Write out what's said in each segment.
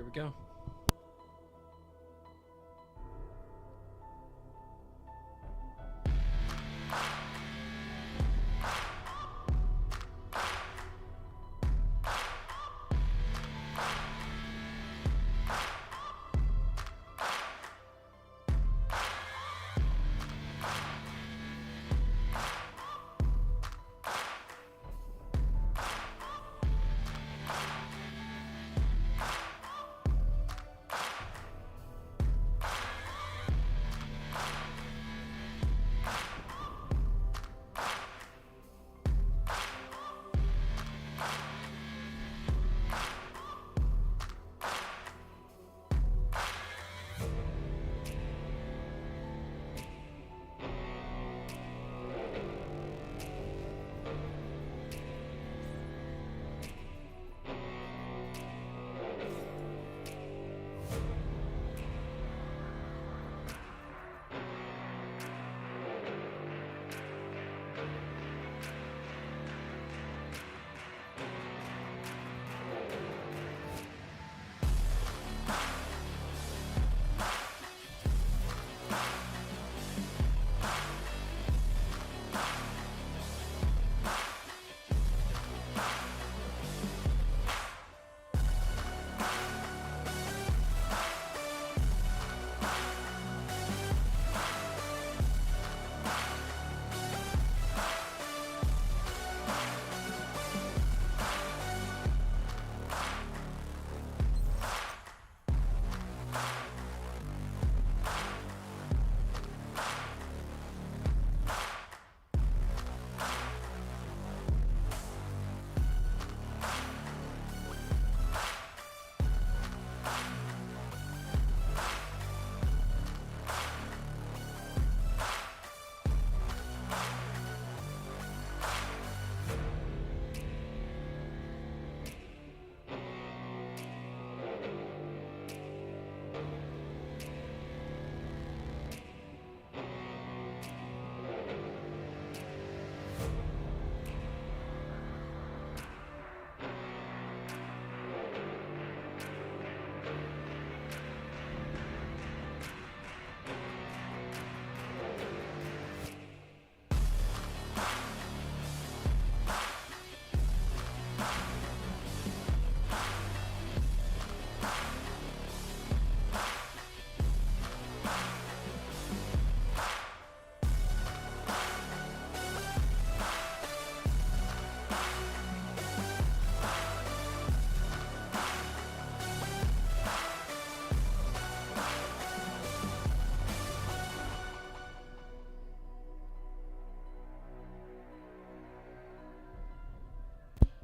here we go.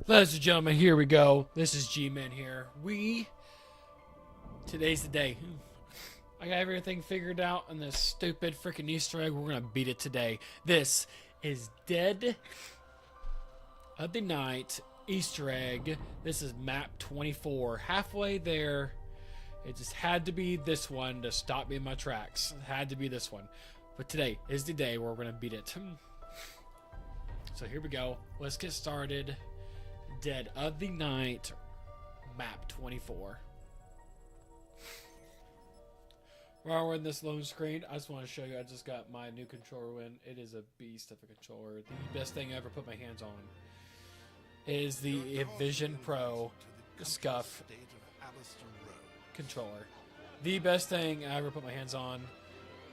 Ladies and gentlemen, here we go. This is G-Man here. Today's the day. I got everything figured out on this stupid freaking Easter egg. We're going to beat it today. This is Dead of the Night Easter egg. This is map 24. Halfway there. It just had to be this one to stop me in my tracks. It had to be this one. But today is the day where we're going to beat it. So here we go. Let's get started. Dead of the Night, map 24. While we're in this lone screen, I just want to show you, I just got my new controller in. It is a beast of a controller. The best thing I ever put my hands on is the Vision Pro Scuff controller. The best thing I ever put my hands on.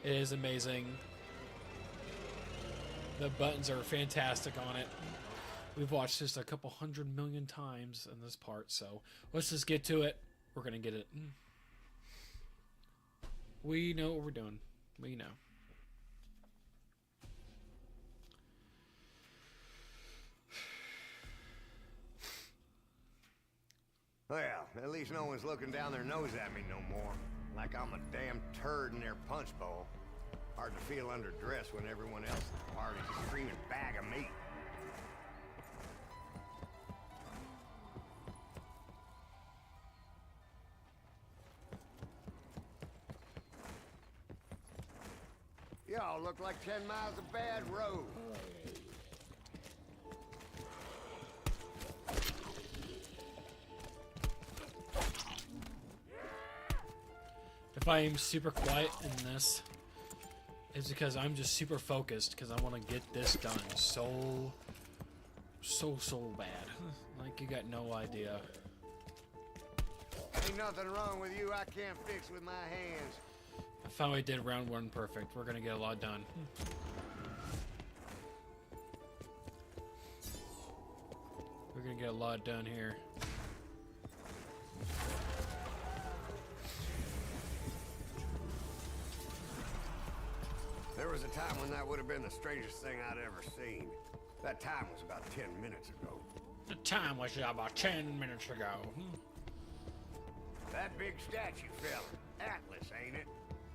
It is amazing. The buttons are fantastic on it. We've watched this a couple 100 million times in this part, so let's just get to it. We're going to get it. We know what we're doing. We know. Well, at least no one's looking down their nose at me no more. Like I'm a damn turd in their punch bowl. Hard to feel underdressed when everyone else at the party's a screaming bag of meat. Y'all look like 10 miles of bad road. if I am super quiet in this, it's because I'm just super focused because I want to get this done so bad. Like, you got no idea. Ain't nothing wrong with you I can't fix with my hands. I finally did round 1 perfect. We're gonna get a lot done. We're gonna get a lot done here. There was a time when that would have been the strangest thing I'd ever seen. That time was about 10 minutes ago. The time was about 10 minutes ago. That big statue fella, Atlas, ain't it?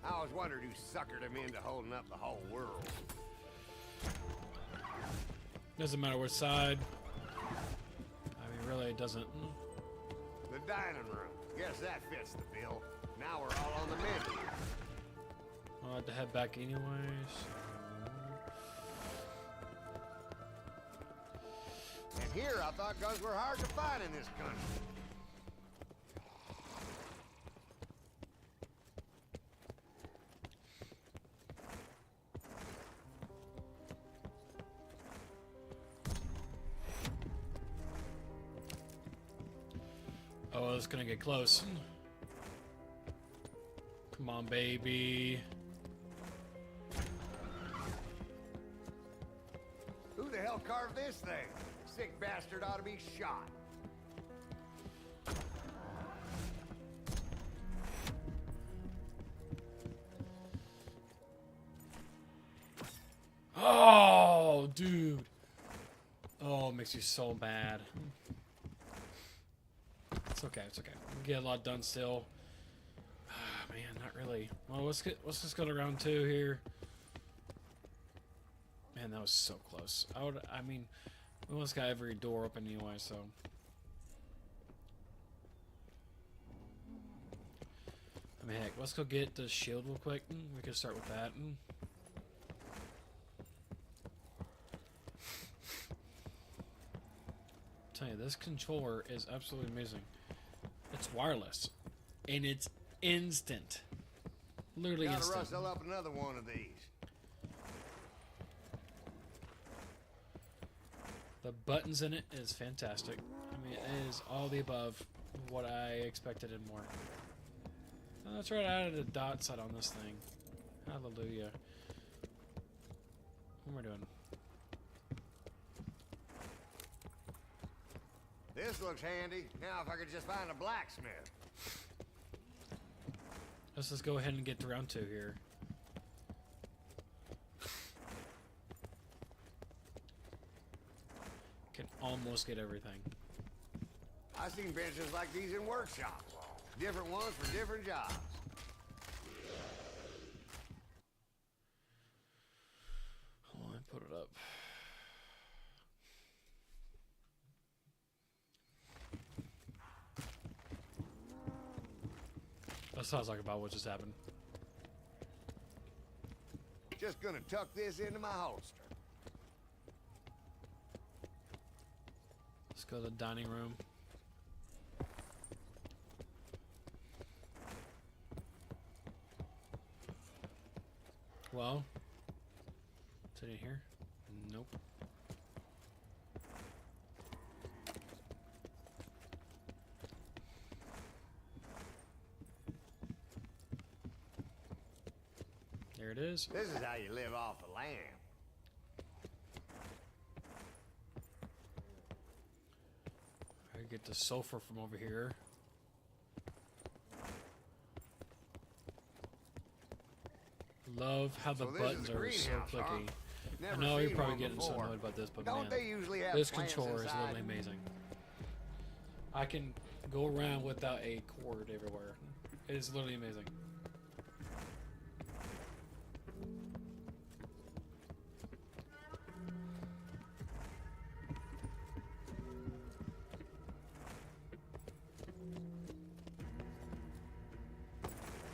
I always wondered who suckered him into holding up the whole world. Doesn't matter which side. I mean, really, it doesn't. The dining room. Guess that fits the bill. Now we're all on the menu. I'll have to head back anyways. And here I thought guns were hard to find in this country. Oh, it's gonna get close. Come on, baby. Who the hell carved this thing? Sick bastard ought to be shot. Oh, dude. Oh, it makes you so mad. It's okay, it's okay. We get a lot done still. Man, not really. Well, let's just go to round 2 here. Man, that was so close. I mean, we almost got every door open anyway, so. I mean, heck, let's go get the shield real quick. We can start with that. Tell you, this controller is absolutely amazing. It's wireless, and it's instant. Literally Gotta instant. rustle up another one of these. The buttons in it is fantastic. I mean, it is all the above what I expected and more. Oh, that's right, I added a dot side on this thing. Hallelujah. What am I doing? This looks handy. Now if I could just find a blacksmith. Let's just go ahead and get to round 2 here. Can almost get everything. I've seen benches like these in workshops. Different ones for different jobs. Hold on, put it up. That sounds like about what just happened. Just gonna tuck this into my holster. Let's go to the dining room. Well, is it in here? Nope. There it is. This is how you live off the land. I get the sulfur from over here. Love how the So this buttons is a are so greenhouse, huh? clicky. Never I know you're seen probably one getting so before. annoyed about this, but Don't man, they usually have this plants controller is inside? literally amazing. I can go around without a cord everywhere. It is literally amazing.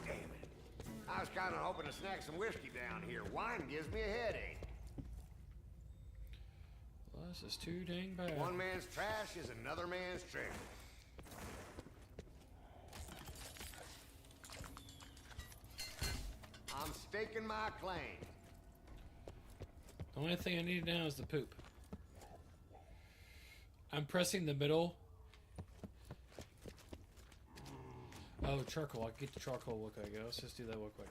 Damn it. I was kind of hoping to snack some whiskey down here. Wine gives me a headache. Well, this is too dang bad. One man's trash is another man's treasure. staking my claim. The only thing I need now is the poop. I'm pressing the middle. Oh, charcoal. I can get the charcoal look, I guess. Let's do that real quick.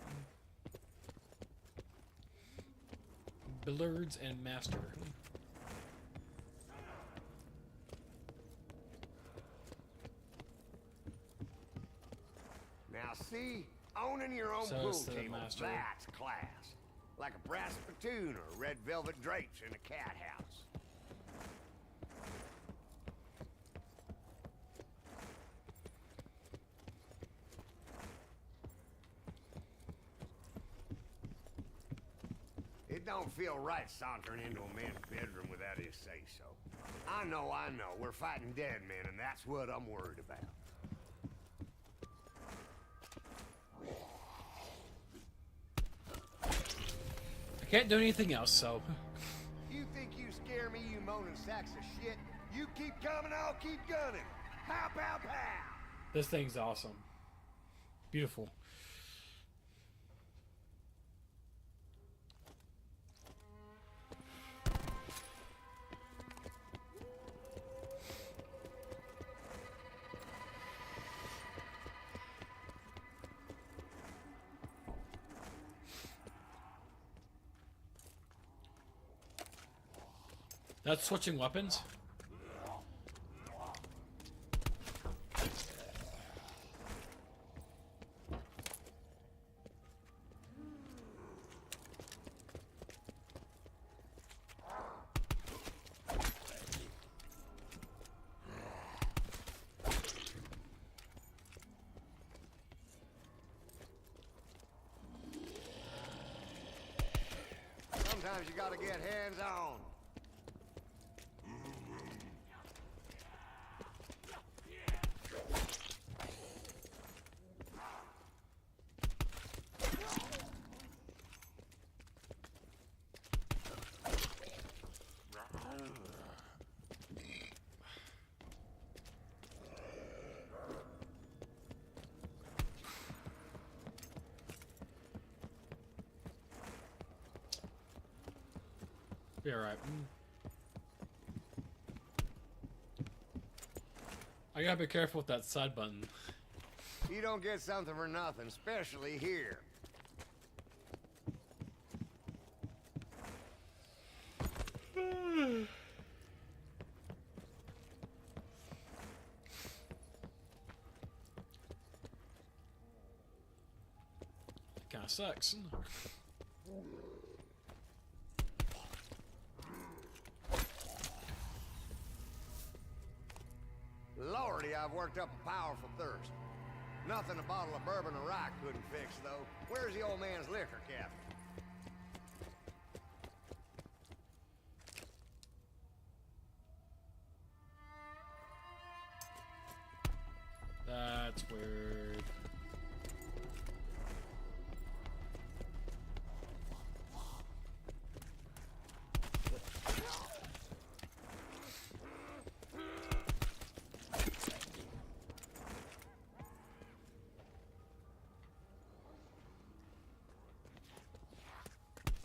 Billiards and master. Now see, owning your own So pool it's the table, master. that's class. Like a brass spittoon or red velvet drapes in a cat house. It don't feel right sauntering into a man's bedroom without his say-so. I know, we're fighting dead men, and that's what I'm worried about. I can't do anything else, so... You think you scare me, you moaning sacks of shit? You keep coming, I'll keep gunning. Pow, pow, pow! This thing's awesome. Beautiful. That's switching weapons? Sometimes you gotta get hands-on. Be alright. I gotta be careful with that side button. You don't get something for nothing, especially here. Kinda sucks. Lordy, I've worked up a powerful thirst. Nothing a bottle of bourbon or rye couldn't fix, though. Where's the old man's liquor cabinet? That's weird.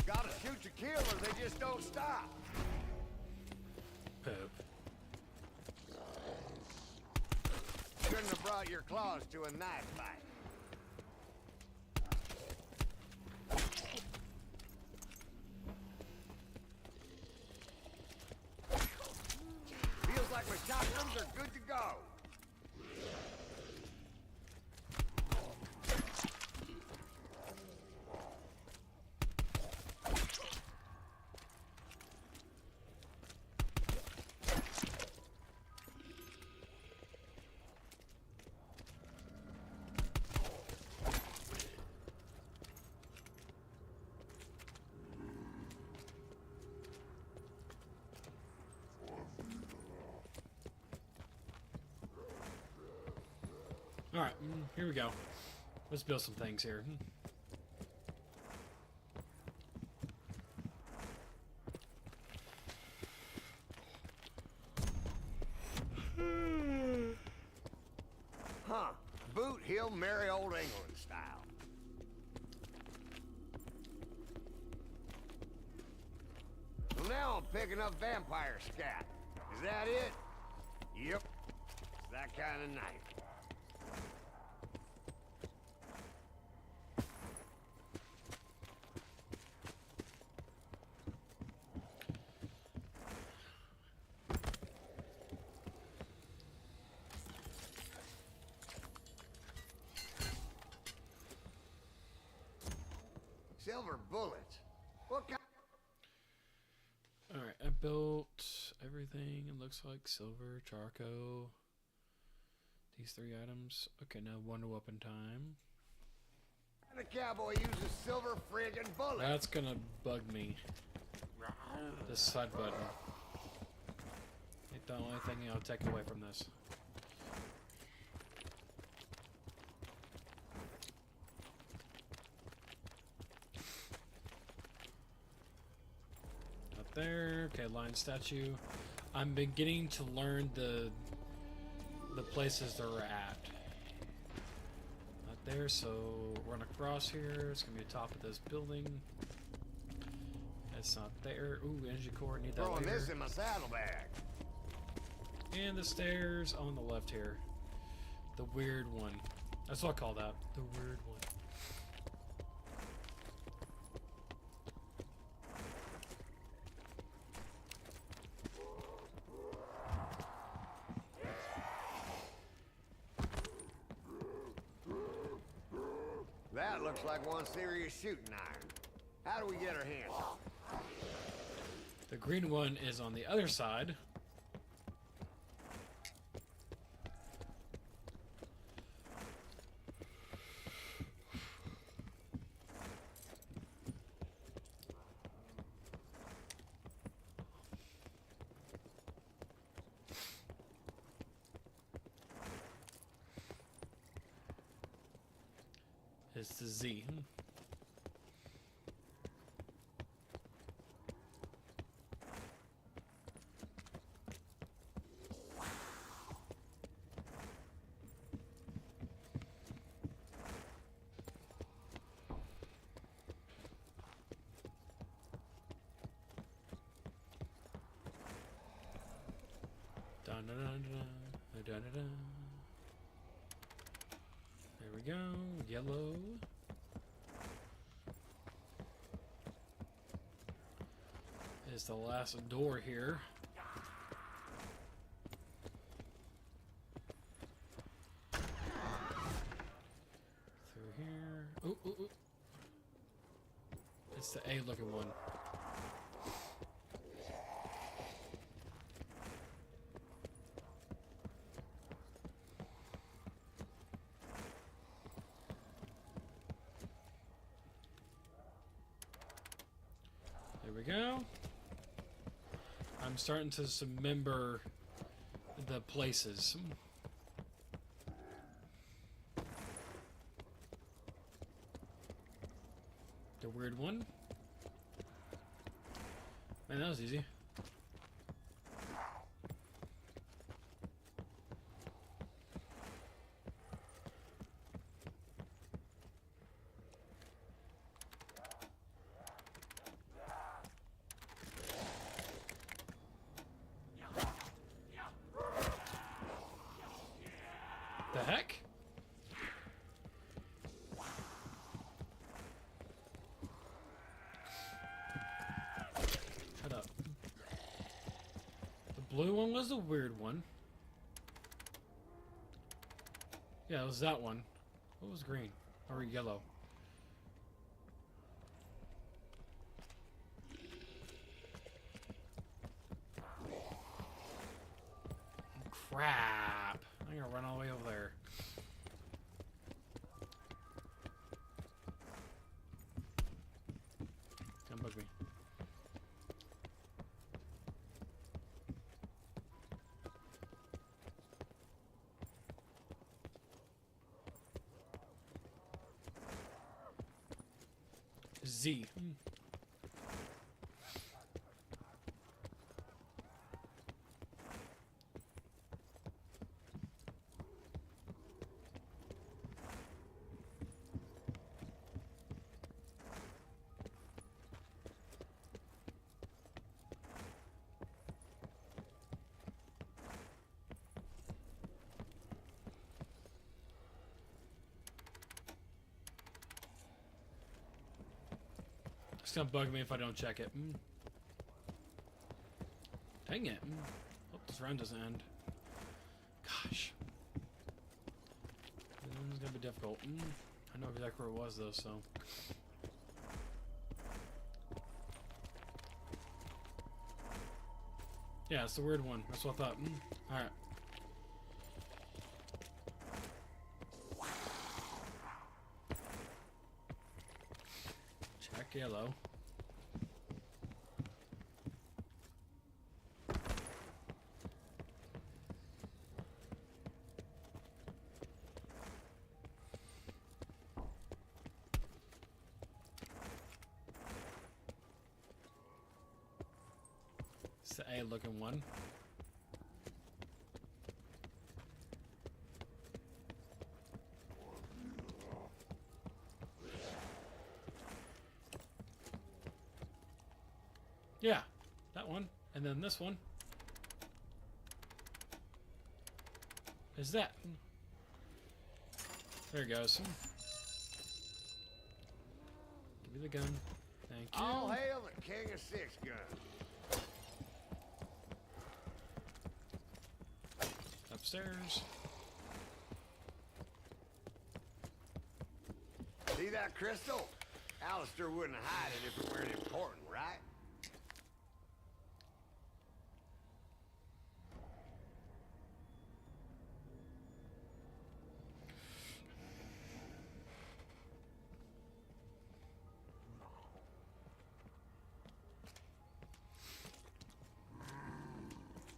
Gotta shoot to kill or they just don't stop. Poop. Shouldn't have brought your claws to a knife fight. Feels like my shotguns are good to go. Alright, here we go. Let's build some things here. Huh. Boot Hill, merry old England style. picking up vampire scat. Is that it? Yep. It's that kind of night. Silver bullets. What kind? Alright, I built everything. It looks like silver, charcoal. These 3 items. Okay, now wonder weapon time. The cowboy uses silver friggin' bullets. That's gonna bug me. This side button. Ain't the only thing I'll take away from this. Not there. Okay, lion statue. I'm beginning to learn the places they're at. Not there, so run across here. It's gonna be the top of this building. It's not there. Ooh, energy core. Need that Throwing later. this in my saddlebag. And the stairs on the left here. The weird one. That's what I call that. The weird one. That looks like one serious shooting iron. How do we get our hands on it? The green one is on the other side. It's the Z. Dun, dun, dun, dun, dun, dun, dun. There we go. Yellow. Is the last door here. Through here. Ooh, ooh, ooh. It's the A looking one. There we go. I'm starting to remember the places. The weird one. Man, that was easy. The heck? Shut up. The blue one was the weird one. Yeah, it was that one. What was green? Or yellow? Crap! I'm gonna run all the way over there. Come bug me. Z. It's gonna bug me if I don't check it. Dang it. Hope this round doesn't end. Gosh. This is gonna be difficult. I know exactly where it was though, so. Yeah, it's the weird one. That's what I thought. Alright. Check yellow. It's the A looking one. Yeah, that one. And then this one is that. There it goes. Give me the gun. Thank you. All hail the king of six gun. Upstairs. See that crystal? Alistair wouldn't hide it if it weren't important, right?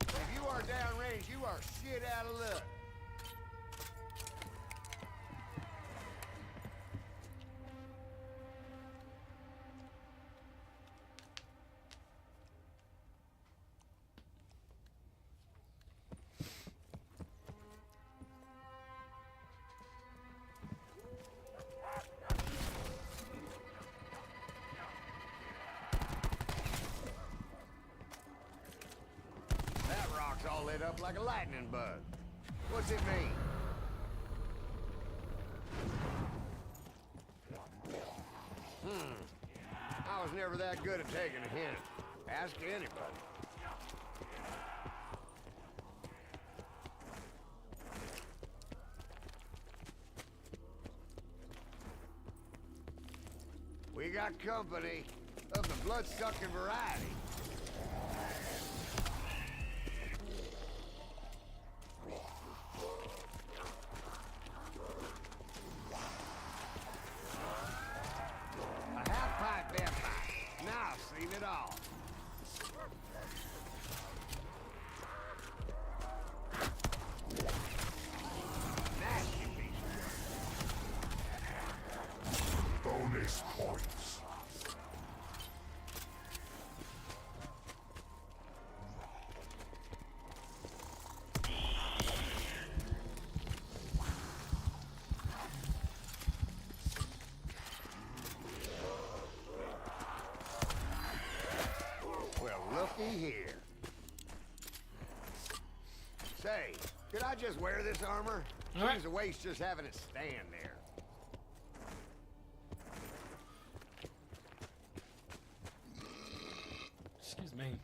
If you are downrange, you are shit out of luck. That rock's all lit up like a lightning bug. What's it mean? I was never that good at taking a hint. Ask anybody. We got company of the blood-sucking variety. A half-pipe vampire. Now I've seen it all. Nasty piece. Bonus points. Well, looky here. Say, could I just wear this armor? All right. Seems a waste just having it stand there. Excuse me.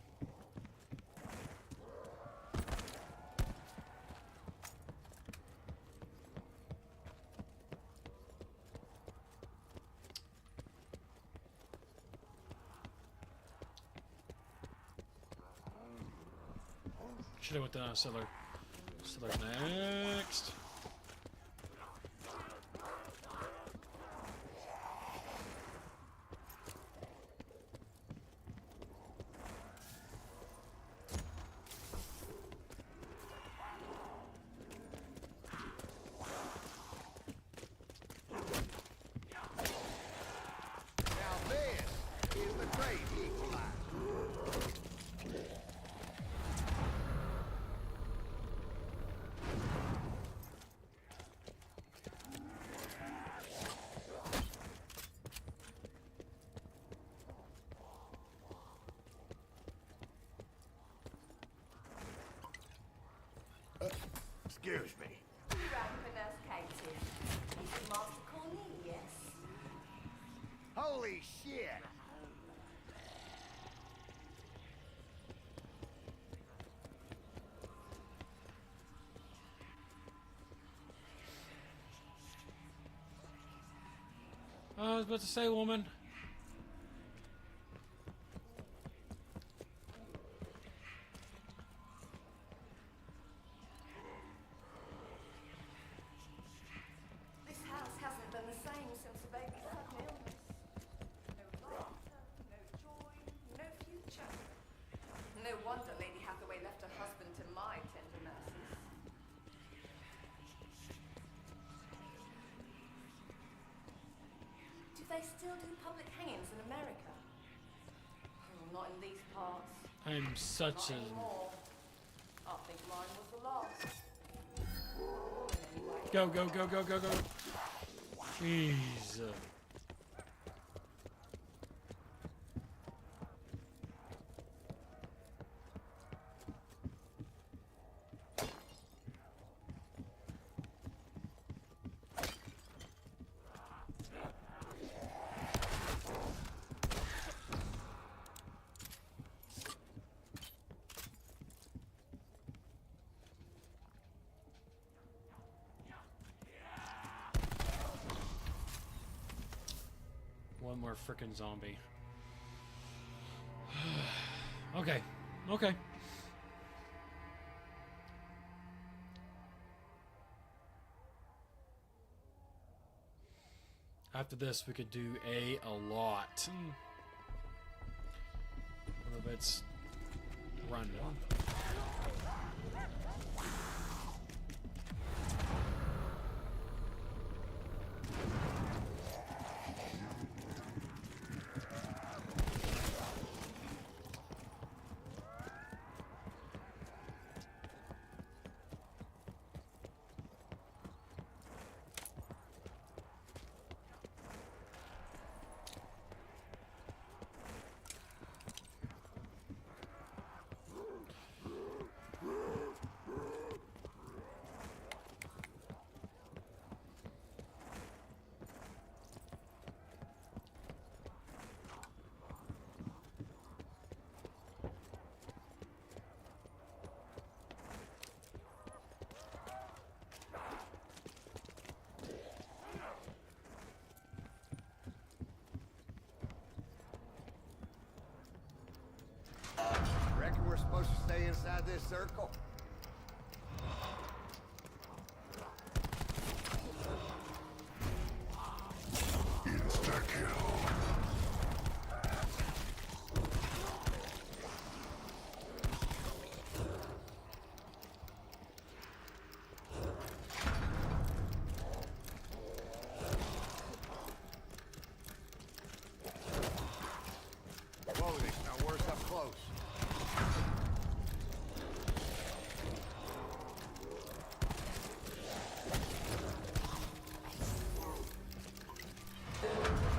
Should have went to cellar. Cellar next. Now this is the great equalizer. Excuse me. You rang for Nurse Katie. Is it Master Cornelius? Holy shit! I was about to say, woman. This house hasn't been the same since the baby's sudden illness. No laughter, no joy, no future. No wonder Lady Hathaway left her husband to my tender mercies. Do they still do public hangings in America? Oh, not in these parts. I'm such Not a... anymore. I think mine was the last. Anyway. Go, go, go, go, go, go. Jeez. One more frickin' zombie. Okay. Okay. After this, we could do a lot. What if it's run? Reckon we're supposed to stay inside this circle? Insta-kill. Whoa, they smell worse up close.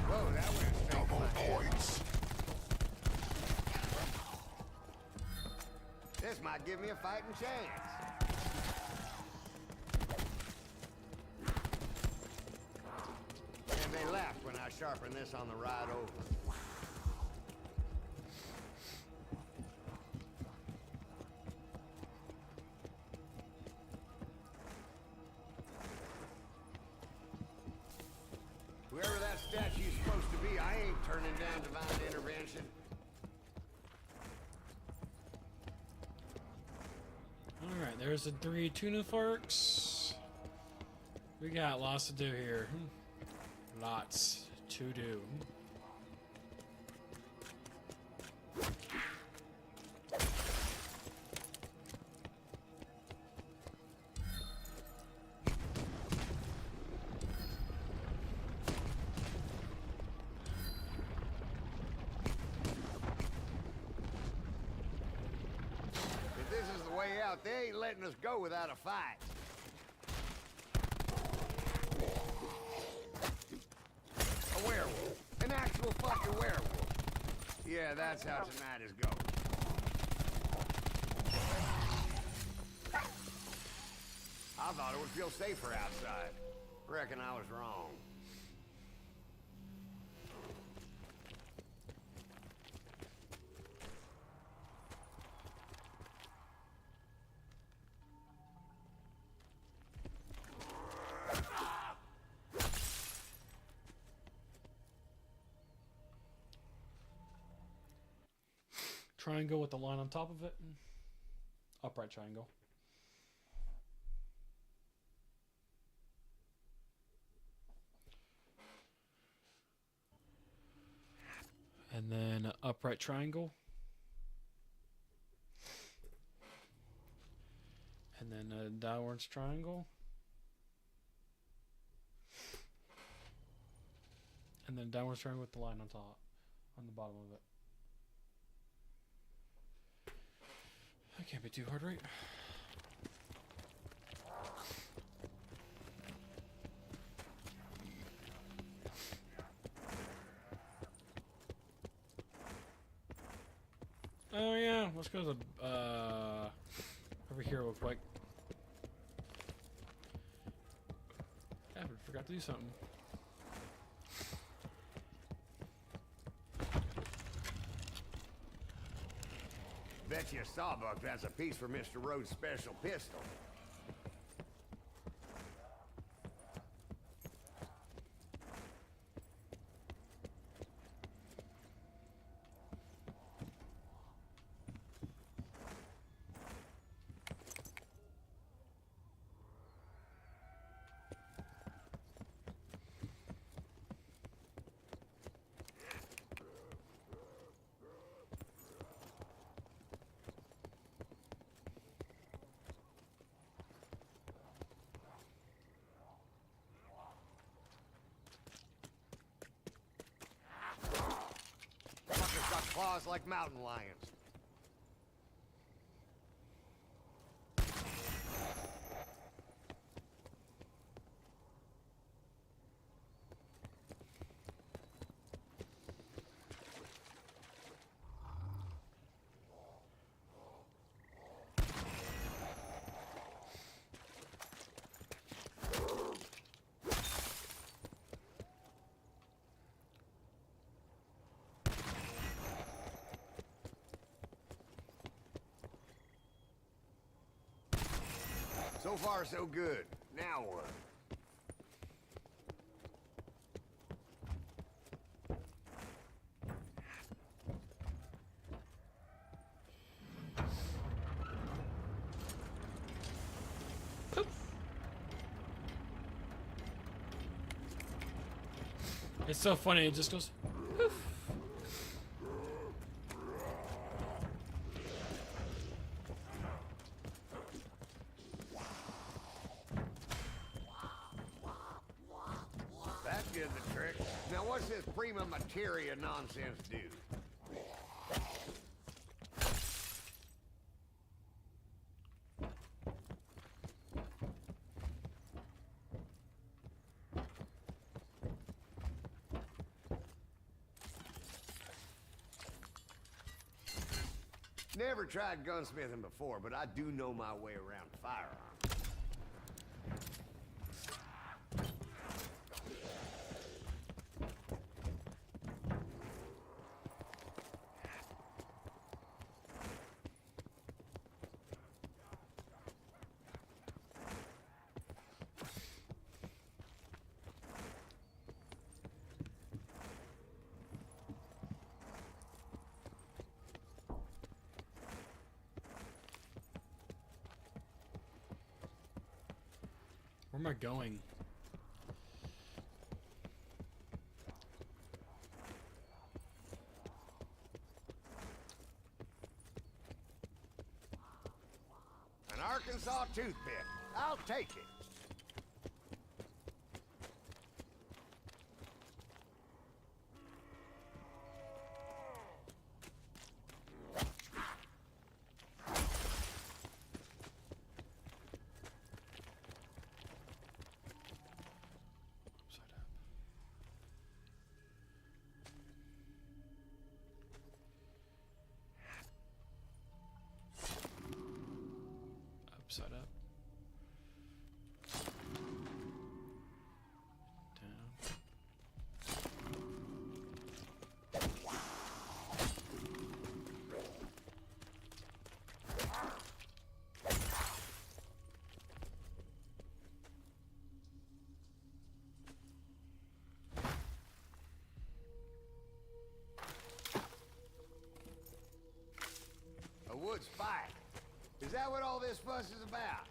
Whoa, that went straight Double for my head. points. This might give me a fighting chance. And they left when I sharpened this on the ride over. Whoever that statue's supposed to be, I ain't turning down divine intervention. Alright, there's the 3 tuna forks. We got lots to do here. Lots to do. If this is the way out, they ain't letting us go without a fight. A werewolf. An actual fucking werewolf. Yeah, that's how tonight is going. I thought it would feel safer outside. Reckon I was wrong. triangle with the line on top of it. Upright triangle. And then an upright triangle. And then a downwards triangle. And then downwards triangle with the line on top, on the bottom of it. That can't be too hard, right? Oh yeah, let's go to the over here real quick. Yeah, I forgot to do something. Bet you Sawbuck that's a piece for Mr. Rhodes' special pistol. Fuckers got claws like mountain lions. So far, so good. Now what? It's so funny, it just goes poof. That did the trick. Now what's this prima materia nonsense do? Never tried gunsmithing before, but I do know my way around firearms. Where am I going? An Arkansas toothpick. I'll take it. Upside up. Down. Bigfoot's fight. Is that what all this fuss is about?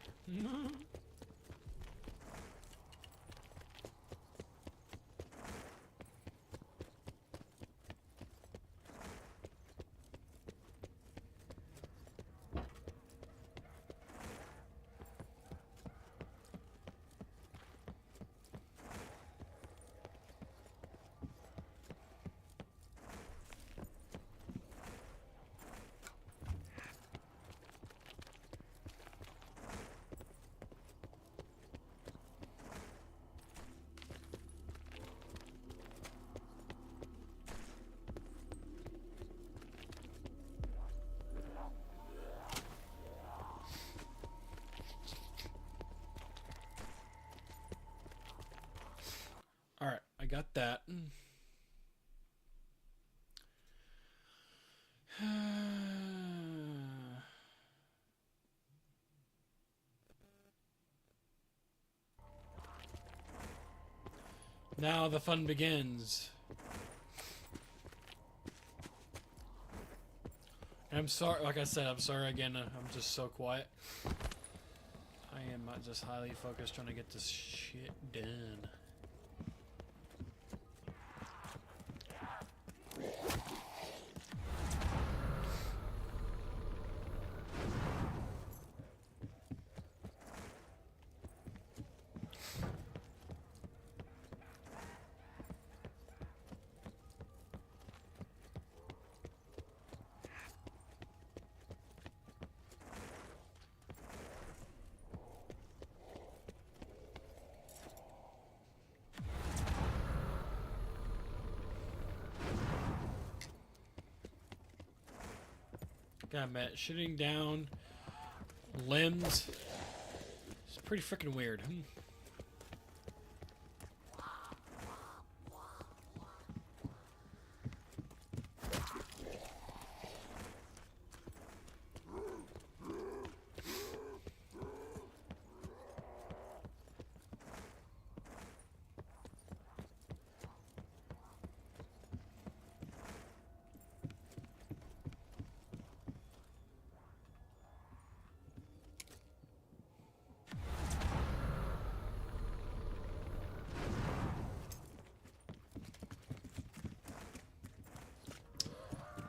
All right, I got that. Now the fun begins. And I'm sorry, like I said, I'm sorry again. I'm just so quiet. I am just highly focused trying to get this shit done. God, Matt, shooting down limbs. It's pretty freaking weird.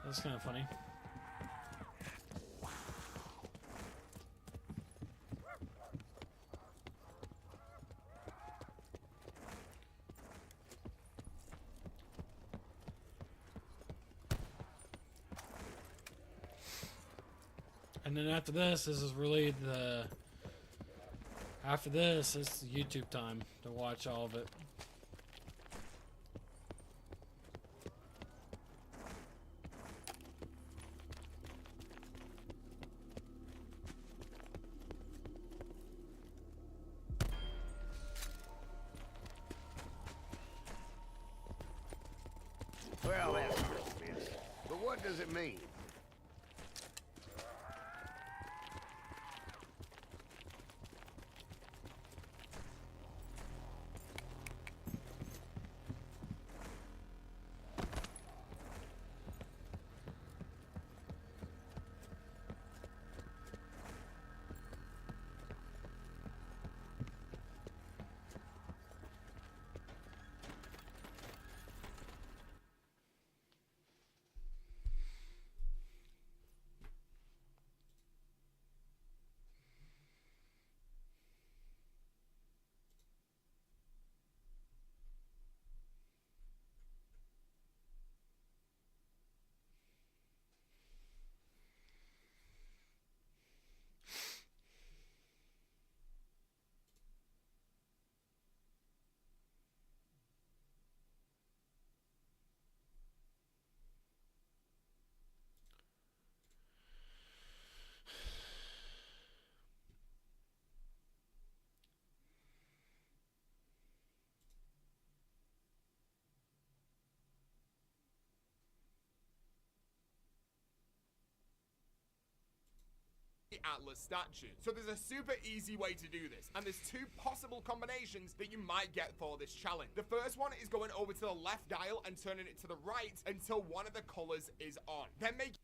That's kind of funny. And then after this is really the... After this, it's YouTube time to watch all of it. Well, that's obvious. But what does it mean? Atlas statue. So there's a super easy way to do this, and there's two possible combinations that you might get for this challenge. The first one is going over to the left dial and turning it to the right until one of the colors is on. Then make...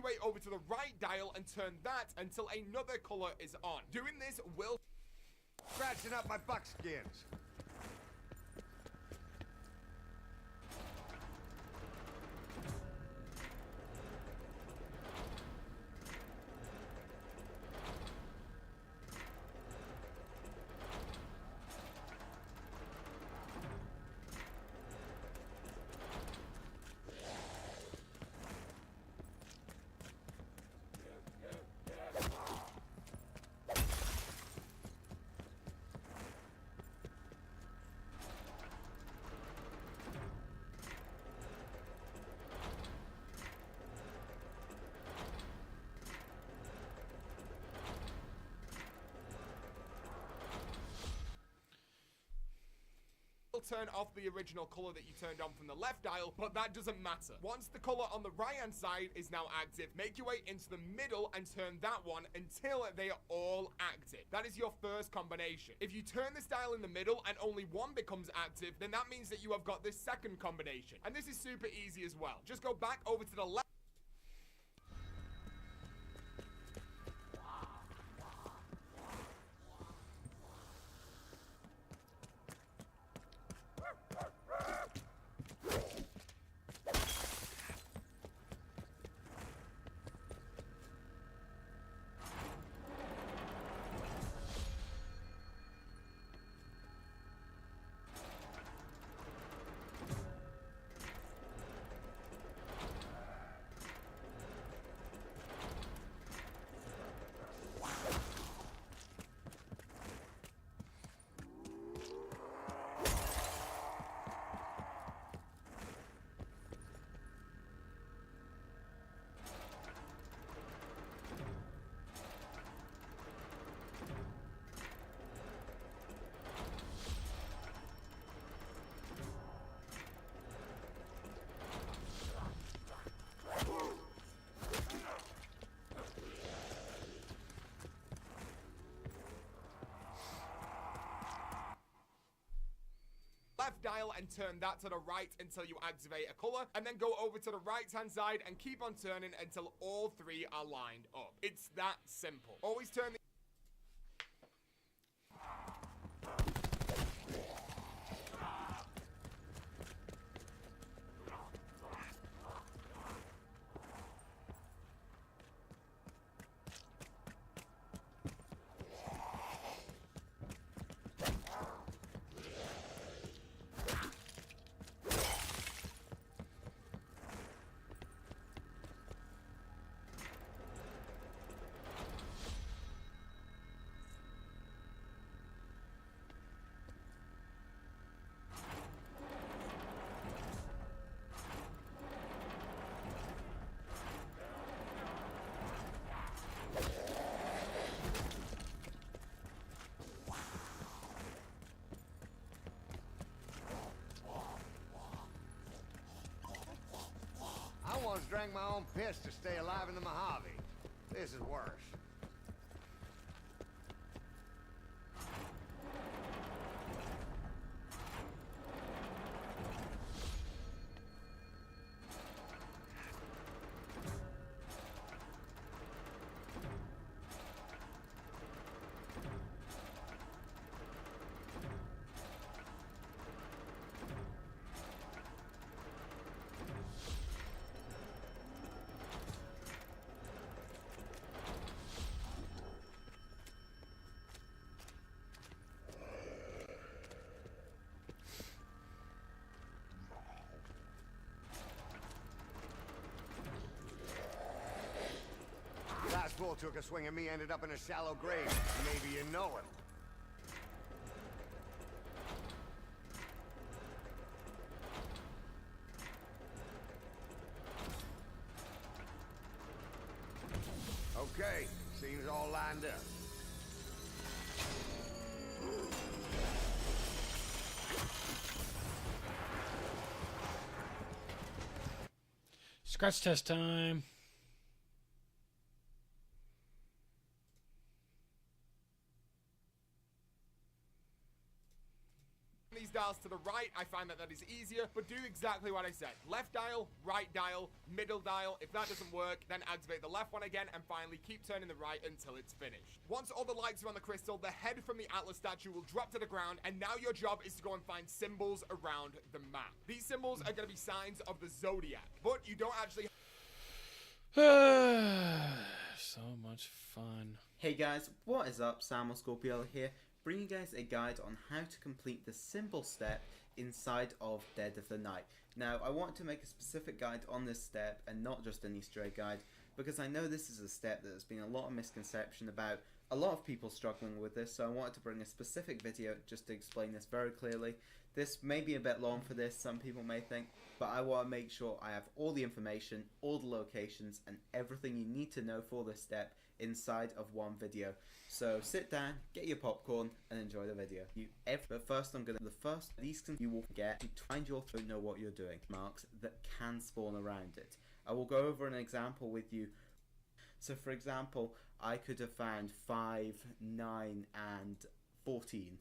evacuate over to the right dial and turn that until another color is on. Doing this will Scratching up my buckskins. turn off the original color that you turned on from the left dial, but that doesn't matter. Once the color on the right hand side is now active, make your way into the middle and turn that one until they are all active. That is your first combination. If you turn this dial in the middle and only one becomes active, then that means that you have got this second combination. And this is super easy as well. Just go back over to the left. Left dial and turn that to the right until you activate a color, and then go over to the right hand side and keep on turning until all three are lined up. It's that simple. Always turn the I once drank my own piss to stay alive in the Mojave. This is worse. Last bull took a swing at me, ended up in a shallow grave. Maybe you know him. Okay, seems all lined up. Scratch test time. these dials to the right, I find that is easier, but do exactly what I said. Left dial, right dial, middle dial. If that doesn't work, then activate the left one again, and finally keep turning the right until it's finished. Once all the lights are on the crystal, the head from the Atlas statue will drop to the ground, and now your job is to go and find symbols around the map. These symbols are going to be signs of the Zodiac, but you don't actually... So much fun. Hey guys, what is up? Samuel Scorpiello here, bringing you guys a guide on how to complete the symbol step inside of Dead of the Night. Now, I want to make a specific guide on this step and not just an Easter egg guide, because I know this is a step that there's been a lot of misconception about, a lot of people struggling with this, so I wanted to bring a specific video just to explain this very clearly. This may be a bit long for this, some people may think, but I want to make sure I have all the information, all the locations, and everything you need to know for this step inside of one video. So sit down, get your popcorn, and enjoy the video. But first, you will get to find your don't know what you're doing marks that can spawn around it. I will go over an example with you. So for example, I could have found 5, 9, and 14.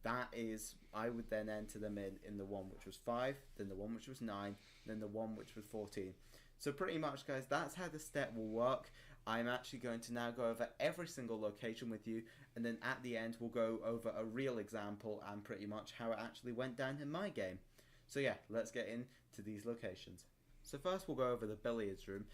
That is, I would then enter them in the one which was 5, then the one which was 9, then the one which was 14. So pretty much, guys, that's how the step will work. I'm actually going to now go over every single location with you, and then at the end we'll go over a real example and pretty much how it actually went down in my game. So yeah, let's get into these locations. So first we'll go over the billiards room.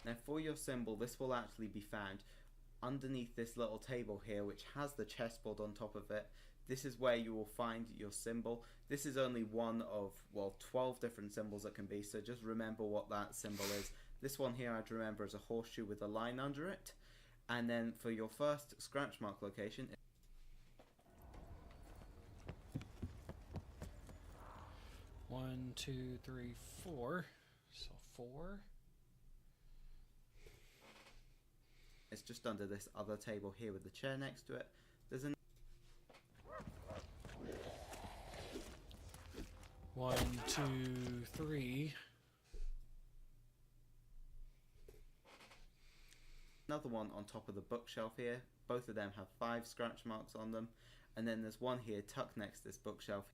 Now for your symbol, this will actually be found underneath this little table here, which has the chessboard on top of it. This is where you will find your symbol. This is only one of, well, 12 different symbols that can be, so just remember what that symbol is. This one here I'd remember as a horseshoe with a line under it. And then for your first scratch mark location, 1, 2, 3, 4. So 4. it's just under this other table here with the chair next to it. There's an 1, 2, 3. another one on top of the bookshelf here. Both of them have 5 scratch marks on them. And then there's one here tucked next to this bookshelf.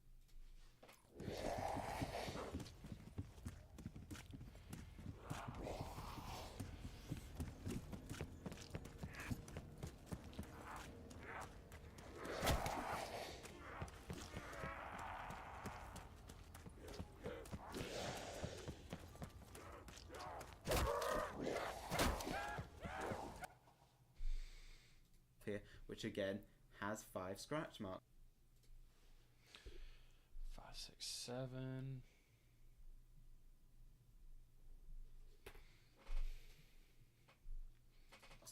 Here, which again has 5 scratch marks. 5, 6, 7.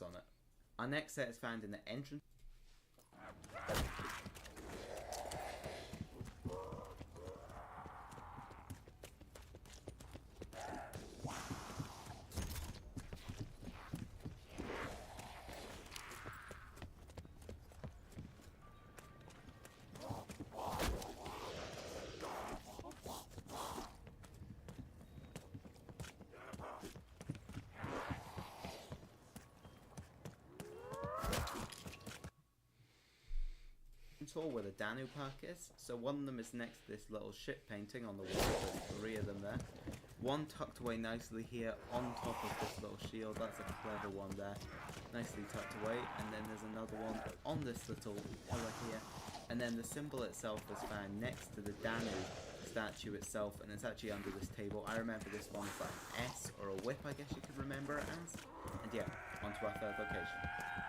On it. Our next set is found in the entrance. Where the Danu Park is. So one of them is next to this little ship painting on the wall. There's 3 of them there. One tucked away nicely here on top of this little shield. That's a clever one there. Nicely tucked away. And then there's another one on this little pillar here. And then the symbol itself is found next to the Danu statue itself, and it's actually under this table. I remember this one as like an S or a whip, I guess you could remember it as. And yeah, onto our third location.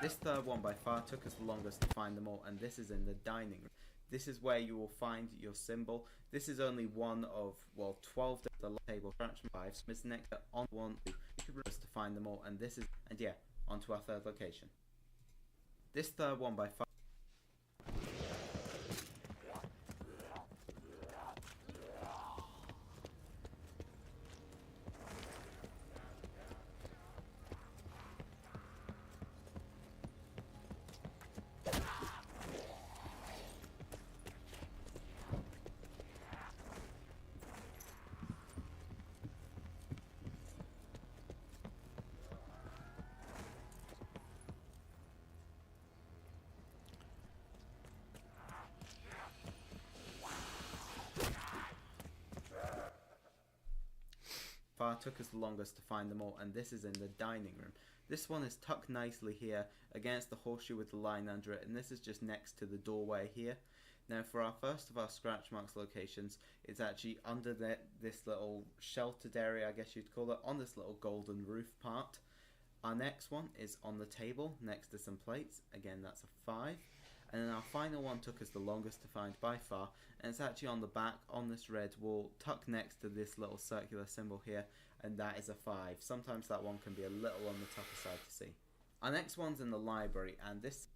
This third one by far took us the longest to find them all, and this is in the dining room. This is where you will find your symbol. This is only one of, well, 12 the table scratch 5. So it's next to on one. You could remember to find them all, and this is, and yeah, onto our third location. This third one by far. Took us the longest to find them all, and this is in the dining room. This one is tucked nicely here against the horseshoe with the line under it, and this is just next to the doorway here. Now for our first of our scratch marks locations, it's actually under this little sheltered area, I guess you'd call it, on this little golden roof part. Our next one is on the table next to some plates. Again, that's a 5. And then our final one took us the longest to find by far, and it's actually on the back on this red wall, tucked next to this little circular symbol here, and that is a 5. Sometimes that one can be a little on the tougher side to see. Our next one's in the library, and this...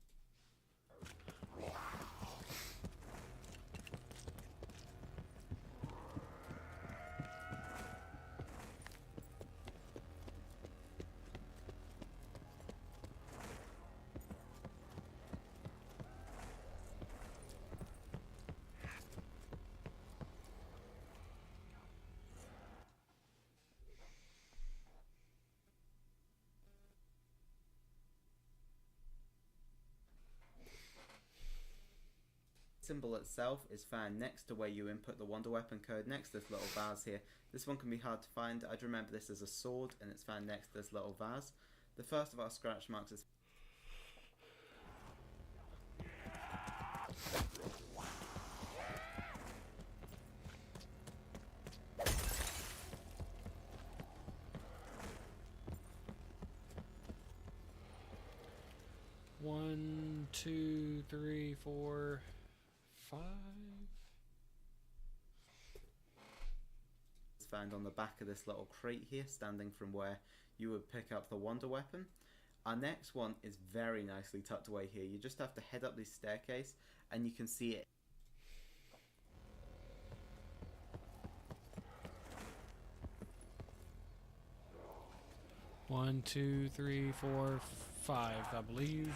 symbol itself is found next to where you input the Wonder Weapon code, next to this little vase here. This one can be hard to find. I'd remember this as a sword, and it's found next to this little vase. The first of our scratch marks is... One, two, three, 4, 5. It's found on the back of this little crate here, standing from where you would pick up the Wonder Weapon. Our next one is very nicely tucked away here. You just have to head up this staircase and you can see it. One, two, three, 4, 5, I believe.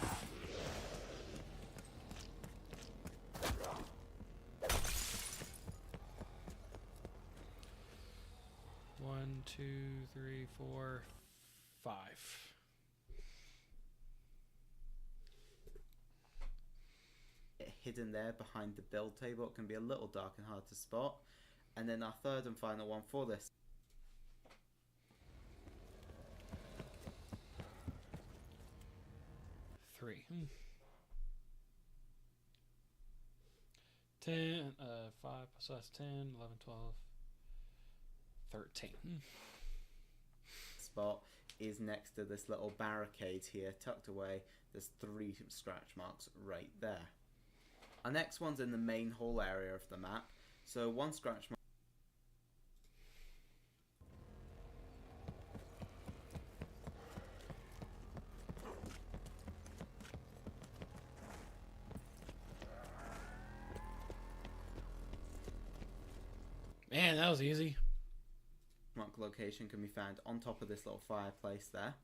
One, two, three, 4, 5. Hidden there behind the build table. It can be a little dark and hard to spot. And then our third and final one for this. Three. 10, 5, so that's 10, 11, 12, 13. Spot is next to this little barricade here, tucked away. There's 3 scratch marks right there. Our next one's in the main hall area of the map. So one scratch mark. Man, that was easy. Mark location can be found on top of this little fireplace there.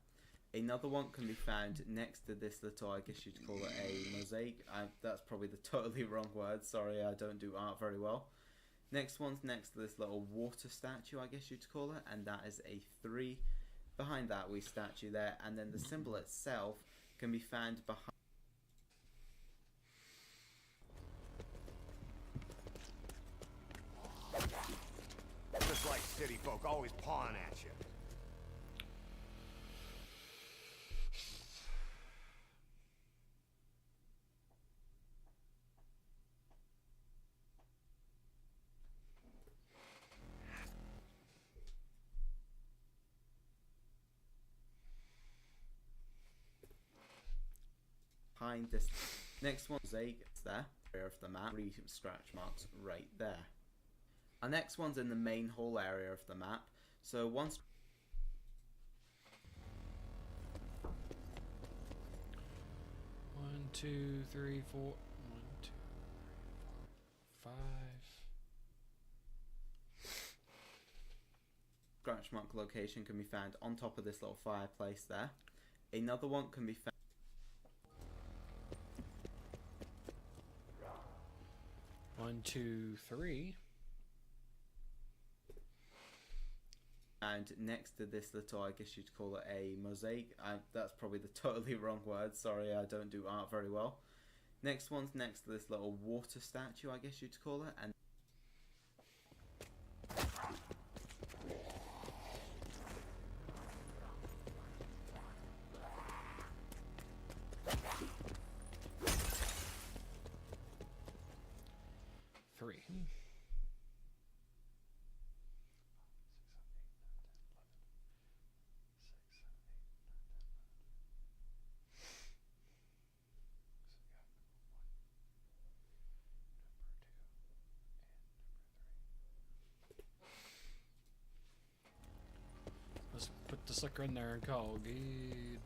Another one can be found next to this little, I guess you'd call it a mosaic. That's probably the totally wrong word. Sorry, I don't do art very well. Next one's next to this little water statue, I guess you'd call it, and that is a 3. Behind that we statue there, and then the symbol itself can be found behind. Just like city folk always pawing at you. fine distance. Next one, mosaic is there, area of the map, 3 scratch marks right there. Our next one's in the main hall area of the map, so once 1, 2, 3, 4. 1, 2, 3, 4, 5. scratch mark location can be found on top of this little fireplace there. Another one can be found 1, 2, 3. and next to this little, I guess you'd call it a mosaic. That's probably the totally wrong word, sorry, I don't do art very well. Next one's next to this little water statue, I guess you'd call it, and Three. Let's put the sucker in there and call good.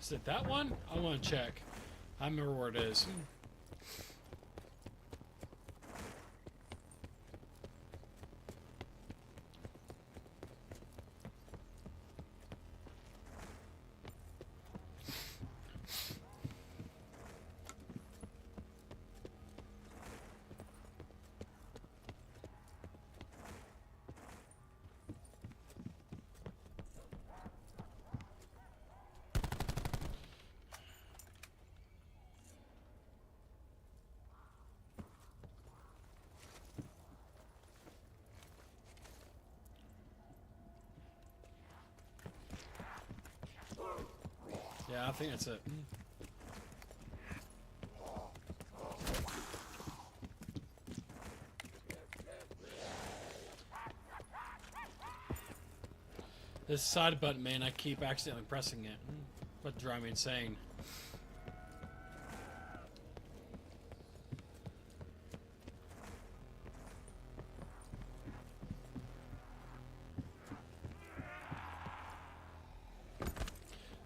Is it that one? I want to check. I remember where it is. Yeah, I think that's it. This side button, man, I keep accidentally pressing it. But drive me insane.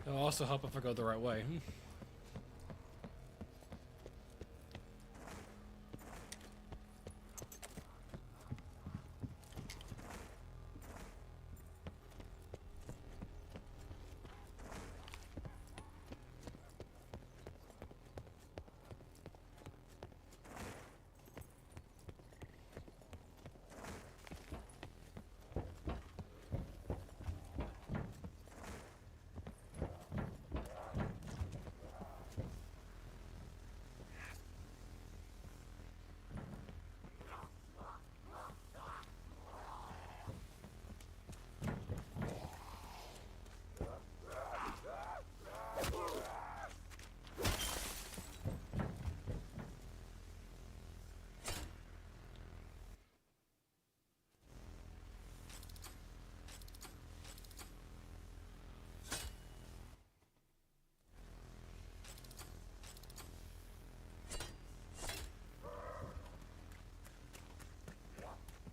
It'll also help if I go the right way.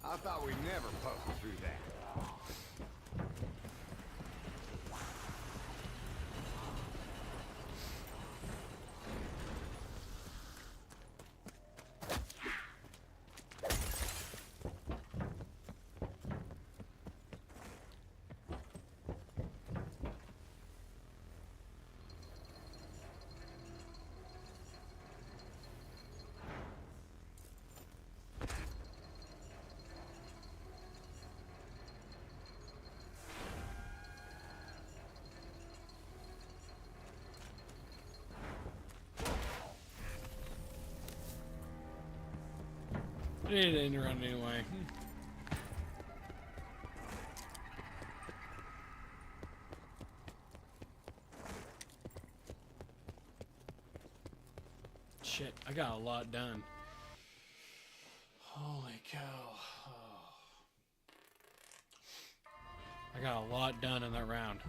I thought we'd never poke through that. needed to end around anyway. Shit, I got a lot done. Holy cow. Oh. I got a lot done in that round.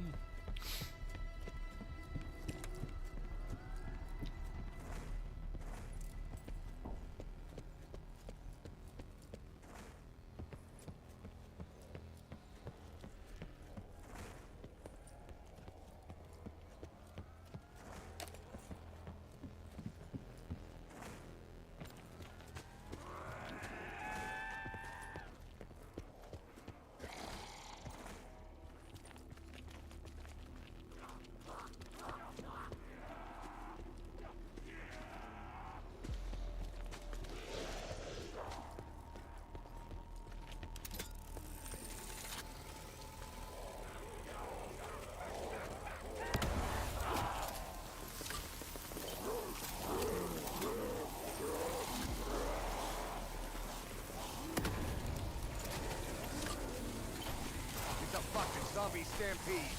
It's a fucking zombie stampede.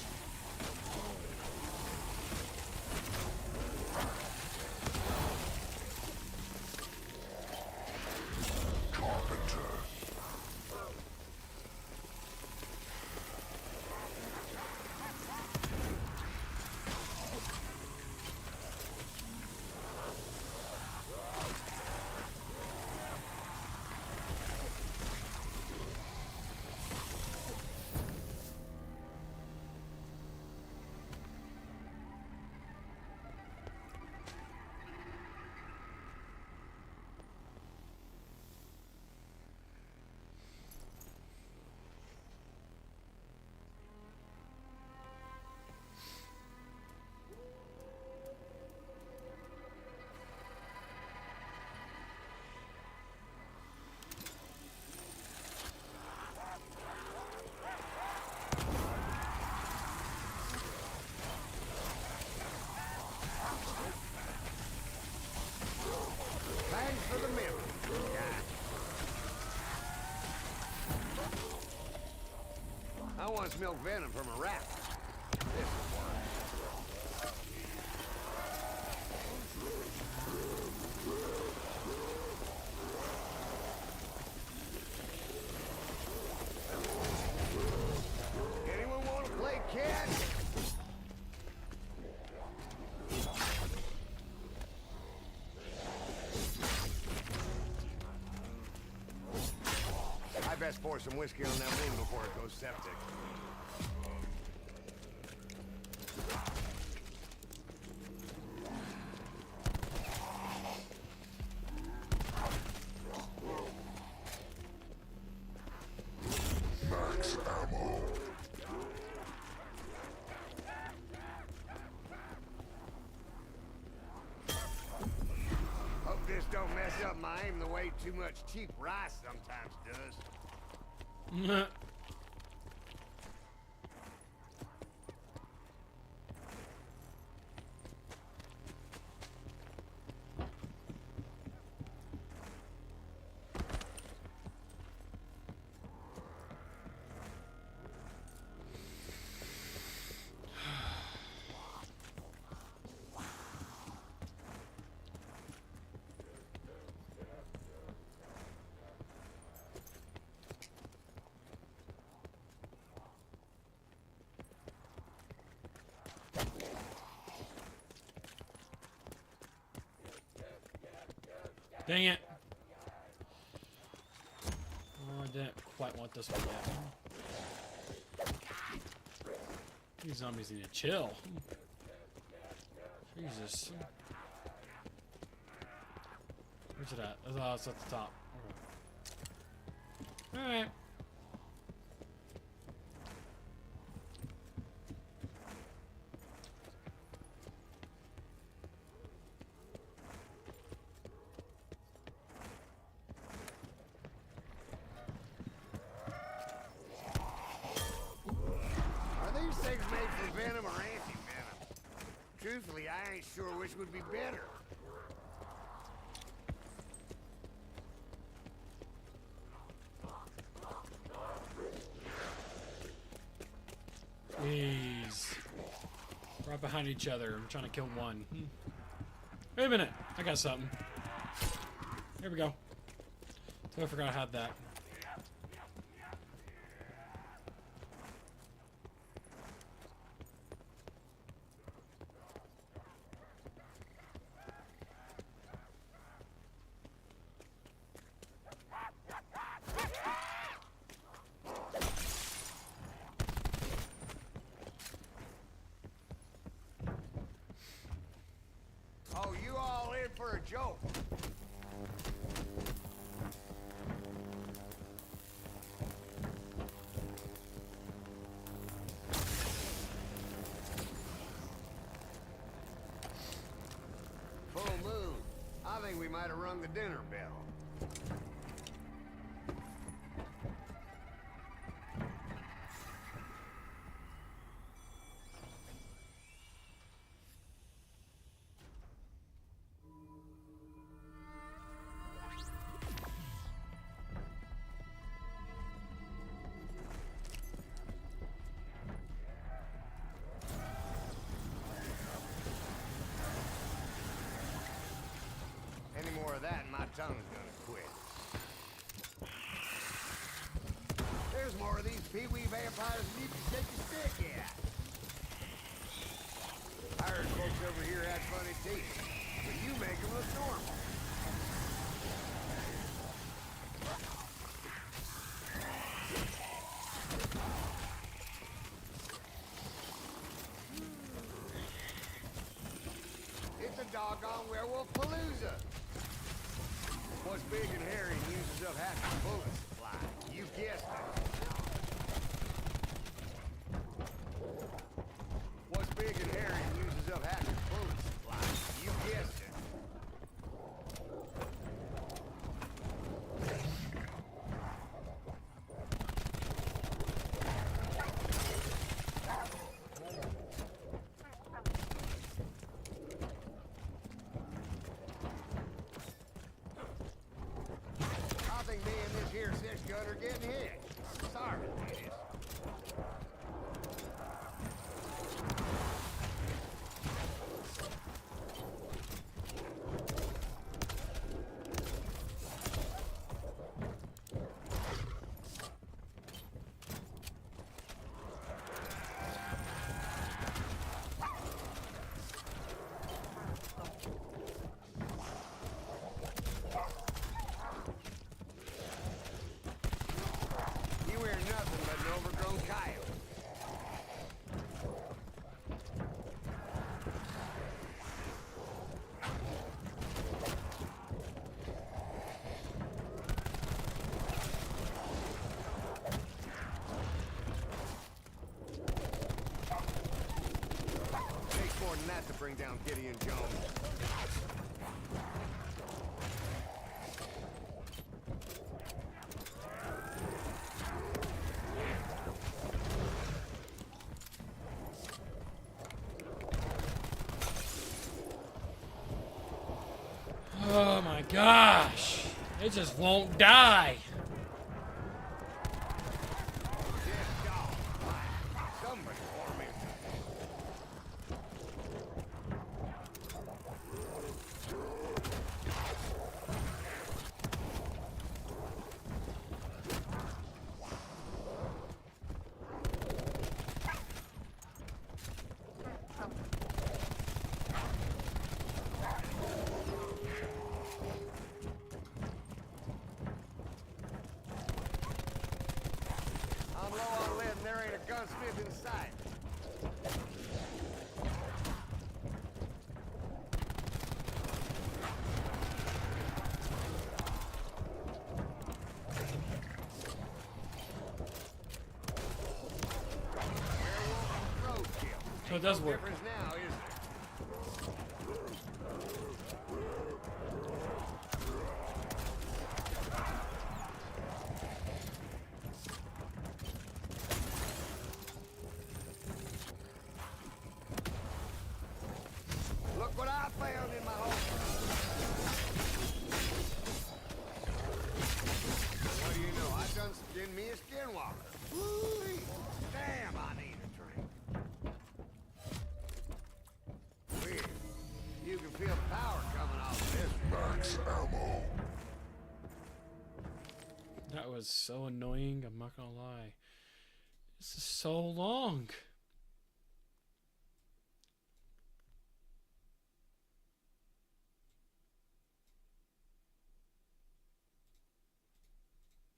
Carpenter. Thanks for the milk. God. I once milked venom from a rat. This will work. Anyone want to play catch? I best pour some whiskey on that wound before it goes septic. Max ammo. Hope this don't mess up my aim the way too much cheap rice sometimes does. Dang it. Oh, I didn't quite want this one yet. These zombies need to chill. Jesus. Where's it at? Oh, it's at the top. Okay. Alright. Are these things made from venom or anti-venom? Truthfully, I ain't sure which would be better. Jeez. Right behind each other. I'm trying to kill one. Wait a minute. I got something. Here we go. So I forgot I had that. Oh, you all in for a joke? Full moon. I think we might have rung the dinner bell. Any more of that and my tongue's gonna quit. There's more of these pee-wee vampires than you can shake a stick at. I heard folks over here had funny teeth, but you make them look normal. It's a doggone werewolf palooza. What's big and hairy and uses up half the bullet supply? You guessed it. What's big and hairy and uses up half the bullet supply? You guessed it. I think me and this here six-gun are getting hit. Sorry, ladies. You hear nothing but an overgrown coyote. Takes more than that to bring down Gideon Jones. Oh my gosh. It just won't die. Dead dog. Somebody for me. I'm low on lead and there ain't a gunsmith in sight. Werewolf roadkill. So it does work. Difference now, isn't it? Look what I found in my home. What do you know? I done skinned me a skinwalker. Woo-wee. Damn, I need a drink. feel power coming off this. Max ammo. That was so annoying, I'm not gonna lie. This is so long.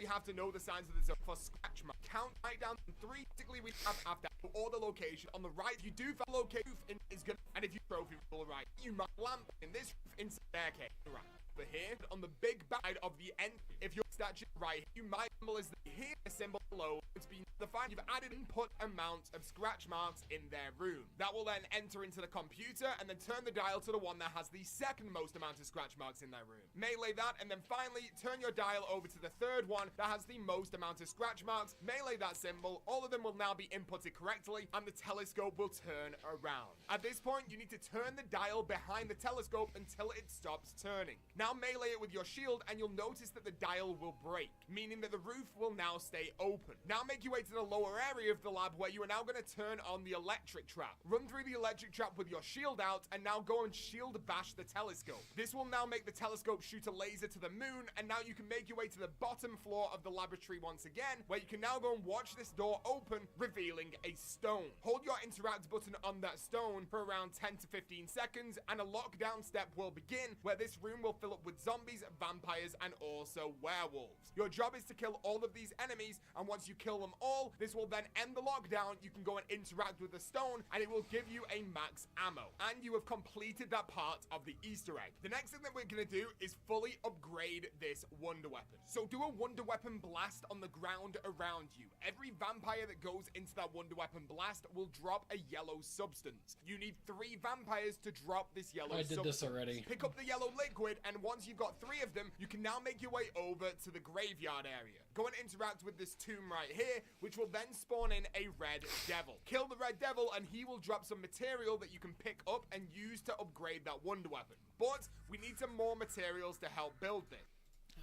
We have to know the signs of the zone for scratch mark. Count right down from 3. Basically, we have after all the location on the right. You do find location is good, and if you trophy roll right, you might lamp in this in staircase right. Over here on the big side of the end, if your statue right, you might symbol is here a symbol below. It's been defined. You've added input amounts of scratch marks in their room. That will then enter into the computer and then turn the dial to the one that has the second most amount of scratch marks in their room. Melee that, and then finally turn your dial over to the third one that has the most amount of scratch marks. Melee that symbol. All of them will now be inputted correctly, and the telescope will turn around. At this point, you need to turn the dial behind the telescope until it stops turning. Now melee it with your shield, and you'll notice that the dial will break, meaning that the roof will now stay open. Now make your way to the lower area of the lab, where you are now going to turn on the electric trap. Run through the electric trap with your shield out, and now go and shield bash the telescope. This will now make the telescope shoot a laser to the moon, and now you can make your way to the bottom floor of the laboratory once again, where you can now go and watch this door open, revealing a stone. Hold your interact button on that stone for around 10 to 15 seconds, and a lockdown step will begin, where this room will fill up with zombies, vampires, and also werewolves. Your job is to kill all of these enemies, and once you kill them all, this will then end the lockdown. You can go and interact with the stone, and it will give you a max ammo. And you have completed that part of the Easter egg. The next thing that we're going to do is fully upgrade this wonder weapon. So do a wonder weapon blast on the ground around you. Every vampire that goes into that wonder weapon blast will drop a yellow substance. You need 3 vampires to drop this yellow substance. I did this already. Pick up the yellow liquid, and once you've got 3 of them, you can now make your way over to the graveyard area. Go and interact with this tomb right here, which will then spawn in a red devil. Kill the red devil, and he will drop some material that you can pick up and use to upgrade that wonder weapon. But we need some more materials to help build this.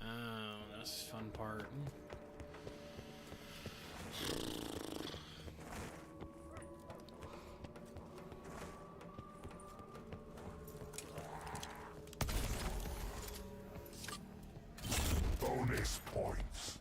Oh, that's the fun part. Bonus points.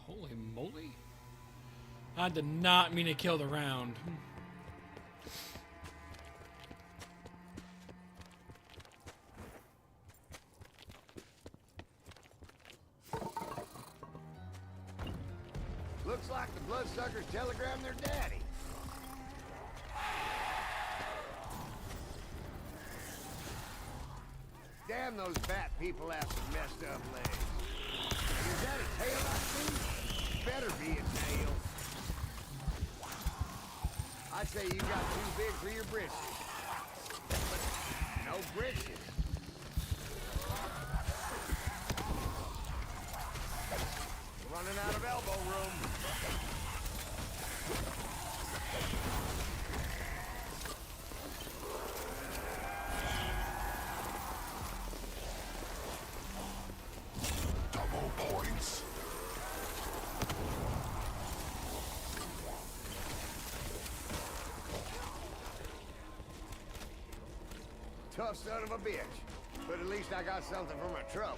Holy moly. I did not mean to kill the round. Looks like the bloodsuckers telegrammed their daddy. Damn, those bat people have some messed up legs. Is that a tail I see? Better be a tail. I'd say you got too big for your britches. But no britches. Running out of elbow room. Double points. Tough son of a bitch. But at least I got something for my trouble.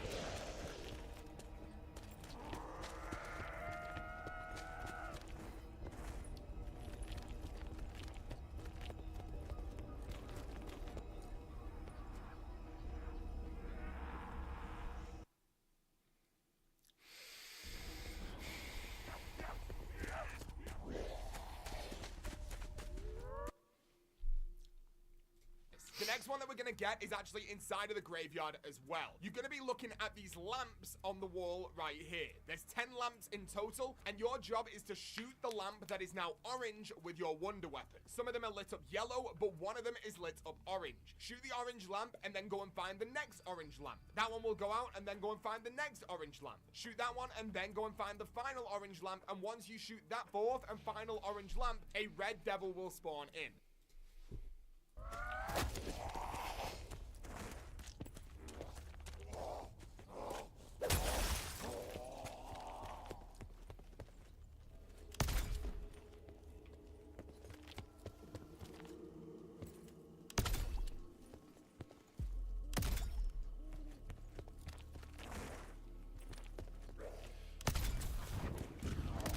we're gonna get is actually inside of the graveyard as well. You're gonna be looking at these lamps on the wall right here. There's 10 lamps in total, and your job is to shoot the lamp that is now orange with your wonder weapon. Some of them are lit up yellow, but one of them is lit up orange. Shoot the orange lamp and then go and find the next orange lamp. That one will go out and then go and find the next orange lamp. Shoot that one and then go and find the final orange lamp, and once you shoot that fourth and final orange lamp, a red devil will spawn in.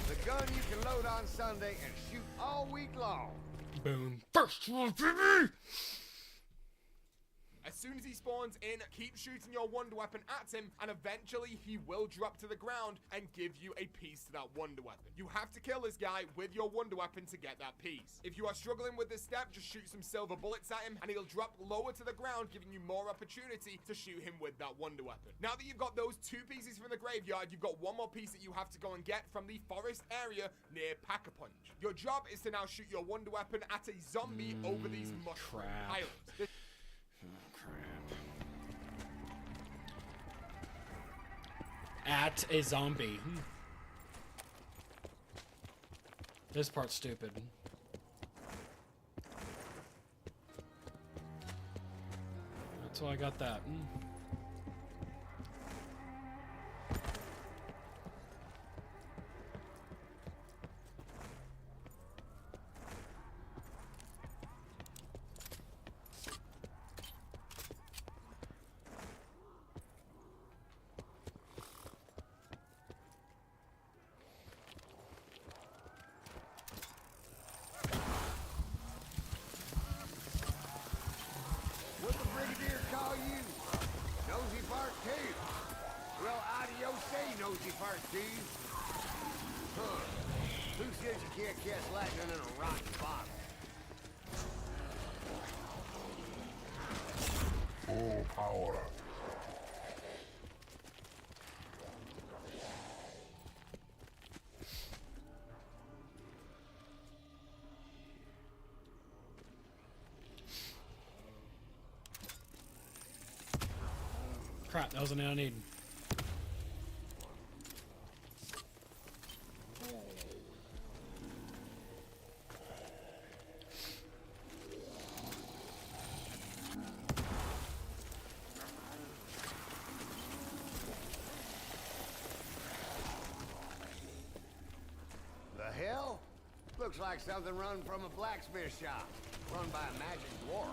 The gun you can load on Sunday and shoot all week long. Boom. First one, baby! As soon as he spawns in, keep shooting your wonder weapon at him, and eventually he will drop to the ground and give you a piece to that wonder weapon. You have to kill this guy with your wonder weapon to get that piece. If you are struggling with this step, just shoot some silver bullets at him and he'll drop lower to the ground, giving you more opportunity to shoot him with that wonder weapon. Now that you've got those 2 pieces from the graveyard, you've got one more piece that you have to go and get from the forest area near Pack-a-Punch. Your job is to now shoot your wonder weapon at a zombie over these mushroom crap. piles. At a zombie. This part's stupid. That's why I got that. What the Brigadier call you? Nosy Fart Cave. Well, adios say, Nosy Fart Cave. Huh. Who says you can't catch lightning in a rotten bottle? Full power. Crap, that wasn't what I need. The hell? Looks like something run from a blacksmith shop, run by a magic dwarf.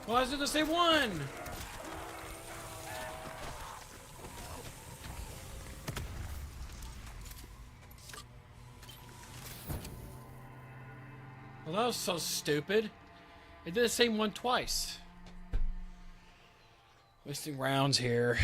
Well, I was gonna say one! Well, that was so stupid. It did the same one twice. Wasting rounds here.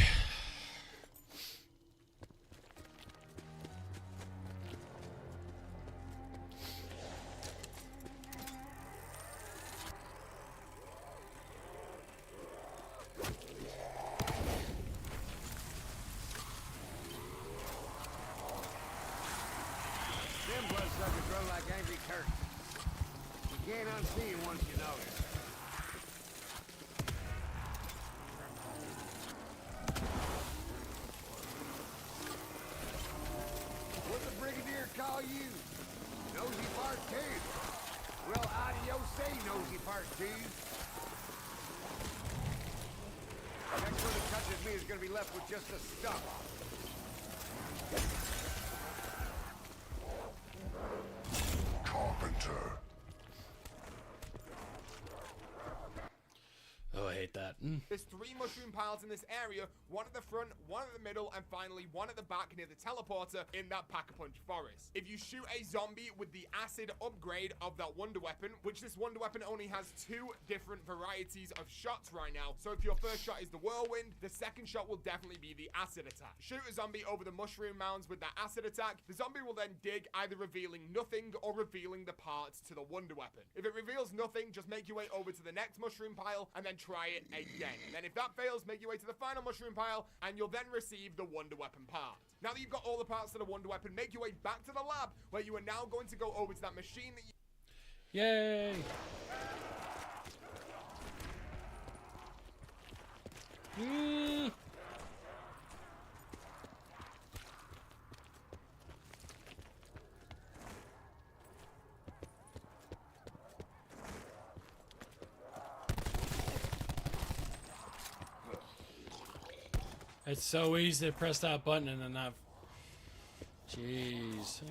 can't unsee it once you notice. What the Brigadier call you? Nosy Part 2. Well, adios, Nosy Part 2. Next one that touches me is gonna be left with just a stump. Carpenter. Oh, I hate that. There's 3 mushroom piles in this area, one at the front, one at the middle, and finally one at the back near the teleporter in that Pack-a-Punch forest. If you shoot a zombie with the acid upgrade of that wonder weapon, which this wonder weapon only has 2 different varieties of shots right now, so if your first shot is the whirlwind, the second shot will definitely be the acid attack. Shoot a zombie over the mushroom mounds with that acid attack, the zombie will then dig, either revealing nothing or revealing the parts to the wonder weapon. If it reveals nothing, just make your way over to the next mushroom pile and then try it again. And then if that fails, make your way to the final mushroom pile and you'll then receive the wonder weapon part. Now that you've got all the parts to the wonder weapon, make your way back to the lab where you are now going to go over to that machine that you... Yay! It's so easy to press that button and then not. Jeez.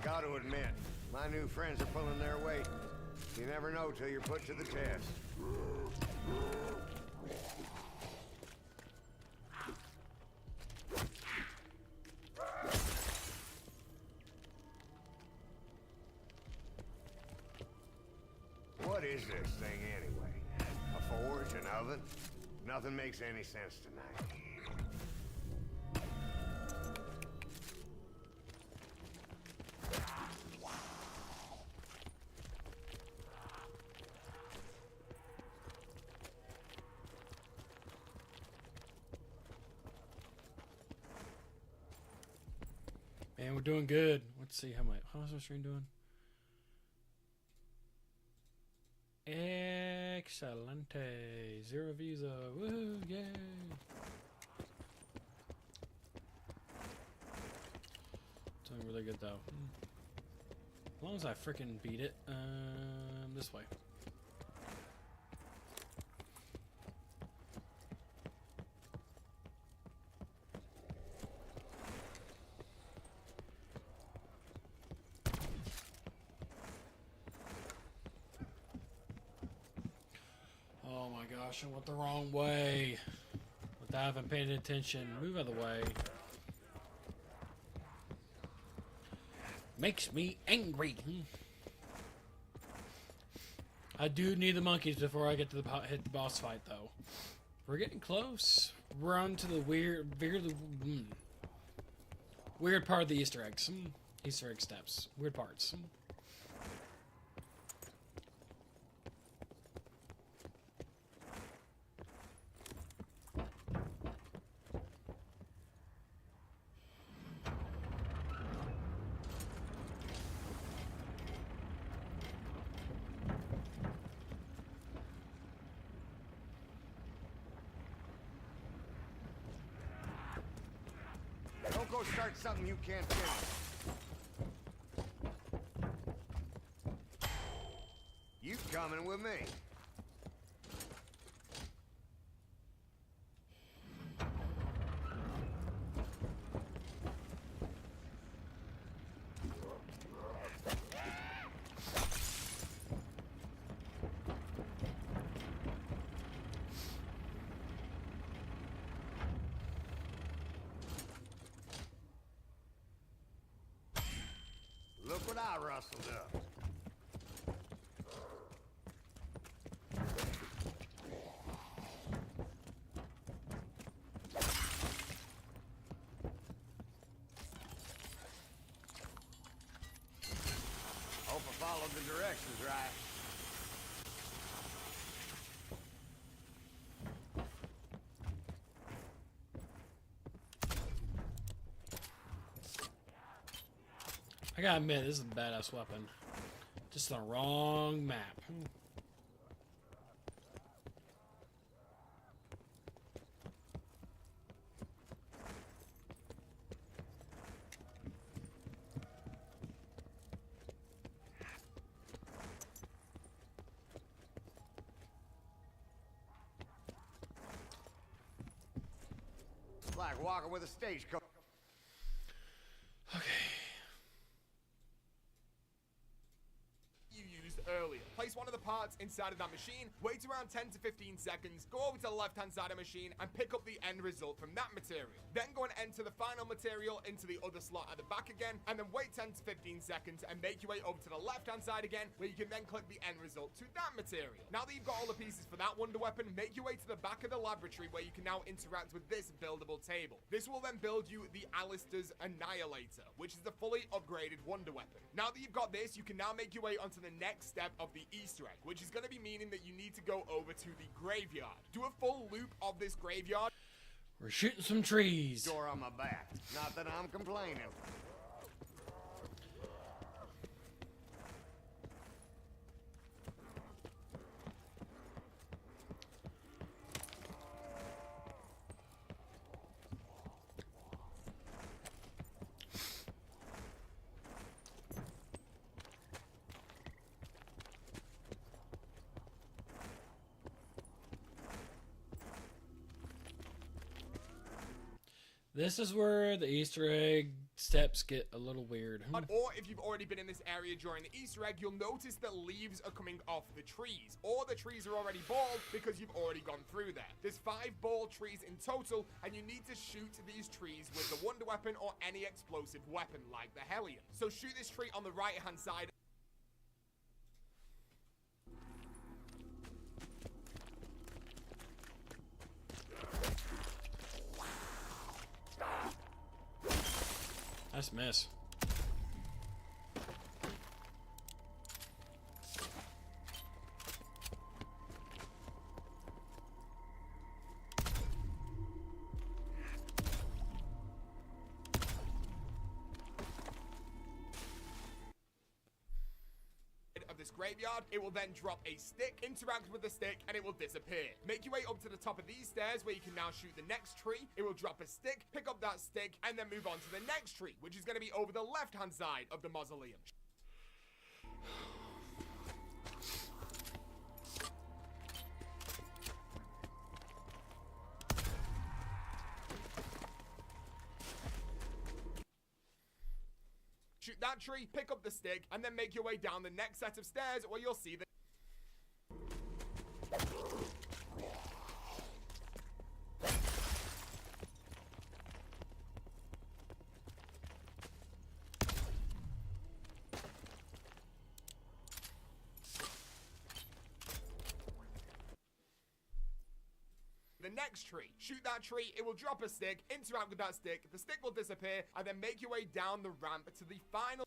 Gotta admit, my new friends are pulling their weight. You never know till you're put to the test. What is this thing anyway? A forge, an oven? Nothing makes any sense tonight. Man, we're doing good. Let's see how's my stream doing? Excelente. 0 views. Woohoo! Yay! Doing really good though. As long as I freaking beat it. This way. Oh my gosh, I went the wrong way. Without having paid attention. Move out of the way. Makes me angry. I do need the monkeys before I get to hit the boss fight, though. We're getting close. We're on to the weird part of the Easter eggs. Easter egg steps. Weird parts. Don't go start something you can't finish. coming with me. Look what I rustled up. Hope I followed the directions right. I gotta admit, this is a badass weapon. Just the wrong map. It's like walking with a stagecoach. You used earlier. Place one of the parts inside of that machine, wait around 10 to 15 seconds, go over to the left hand side of the machine and pick up the end result from that material. Then go and enter the final material into the other slot at the back again, and then wait 10 to 15 seconds and make your way over to the left hand side again, where you can then click the end result to that material. Now that you've got all the pieces for that wonder weapon, make your way to the back of the laboratory where you can now interact with this buildable table. This will then build you the Alistair's Annihilator, which is the fully upgraded wonder weapon. Now that you've got this, you can now make your way onto the next step of the Easter egg, which is going to be meaning that you need to go over to the graveyard. Do a full loop of this graveyard. We're shooting some trees. Door on my back. Not that I'm complaining. This is where the Easter egg steps get a little weird. Or if you've already been in this area during the Easter egg, you'll notice that leaves are coming off the trees, or the trees are already bald because you've already gone through there. There's 5 bald trees in total, and you need to shoot these trees with the wonder weapon or any explosive weapon like the Hellion. So shoot this tree on the right hand side. Nice miss. Of this graveyard, it will then drop a stick, interact with the stick, and it will disappear. Make your way up to the top of these stairs where you can now shoot the next tree. It will drop a stick, pick up that stick, and then move on to the next tree, which is going to be over the left hand side of the mausoleum. Shoot that tree, pick up the stick, and then make your way down the next set of stairs where you'll see the next tree. Shoot that tree, it will drop a stick, interact with that stick, the stick will disappear, and then make your way down the ramp to the final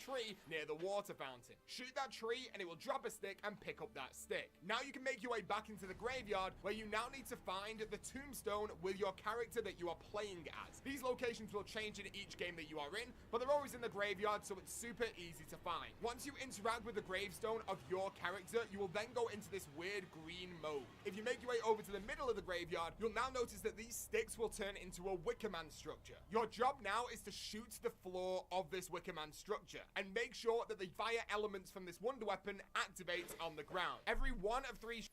tree near the water fountain. Shoot that tree and it will drop a stick and pick up that stick. Now you can make your way back into the graveyard, where you now need to find the tombstone with your character that you are playing as. These locations will change in each game that you are in, but they're always in the graveyard, so it's super easy to find. Once you interact with the gravestone of your character, you will then go into this weird green mode. If you make your way over to the middle of the graveyard, you'll now notice that these sticks will turn into a Wickerman structure. Your job now is to shoot the floor of this Wickerman structure and make sure that the fire elements from this wonder weapon activates on the ground. Every one of 3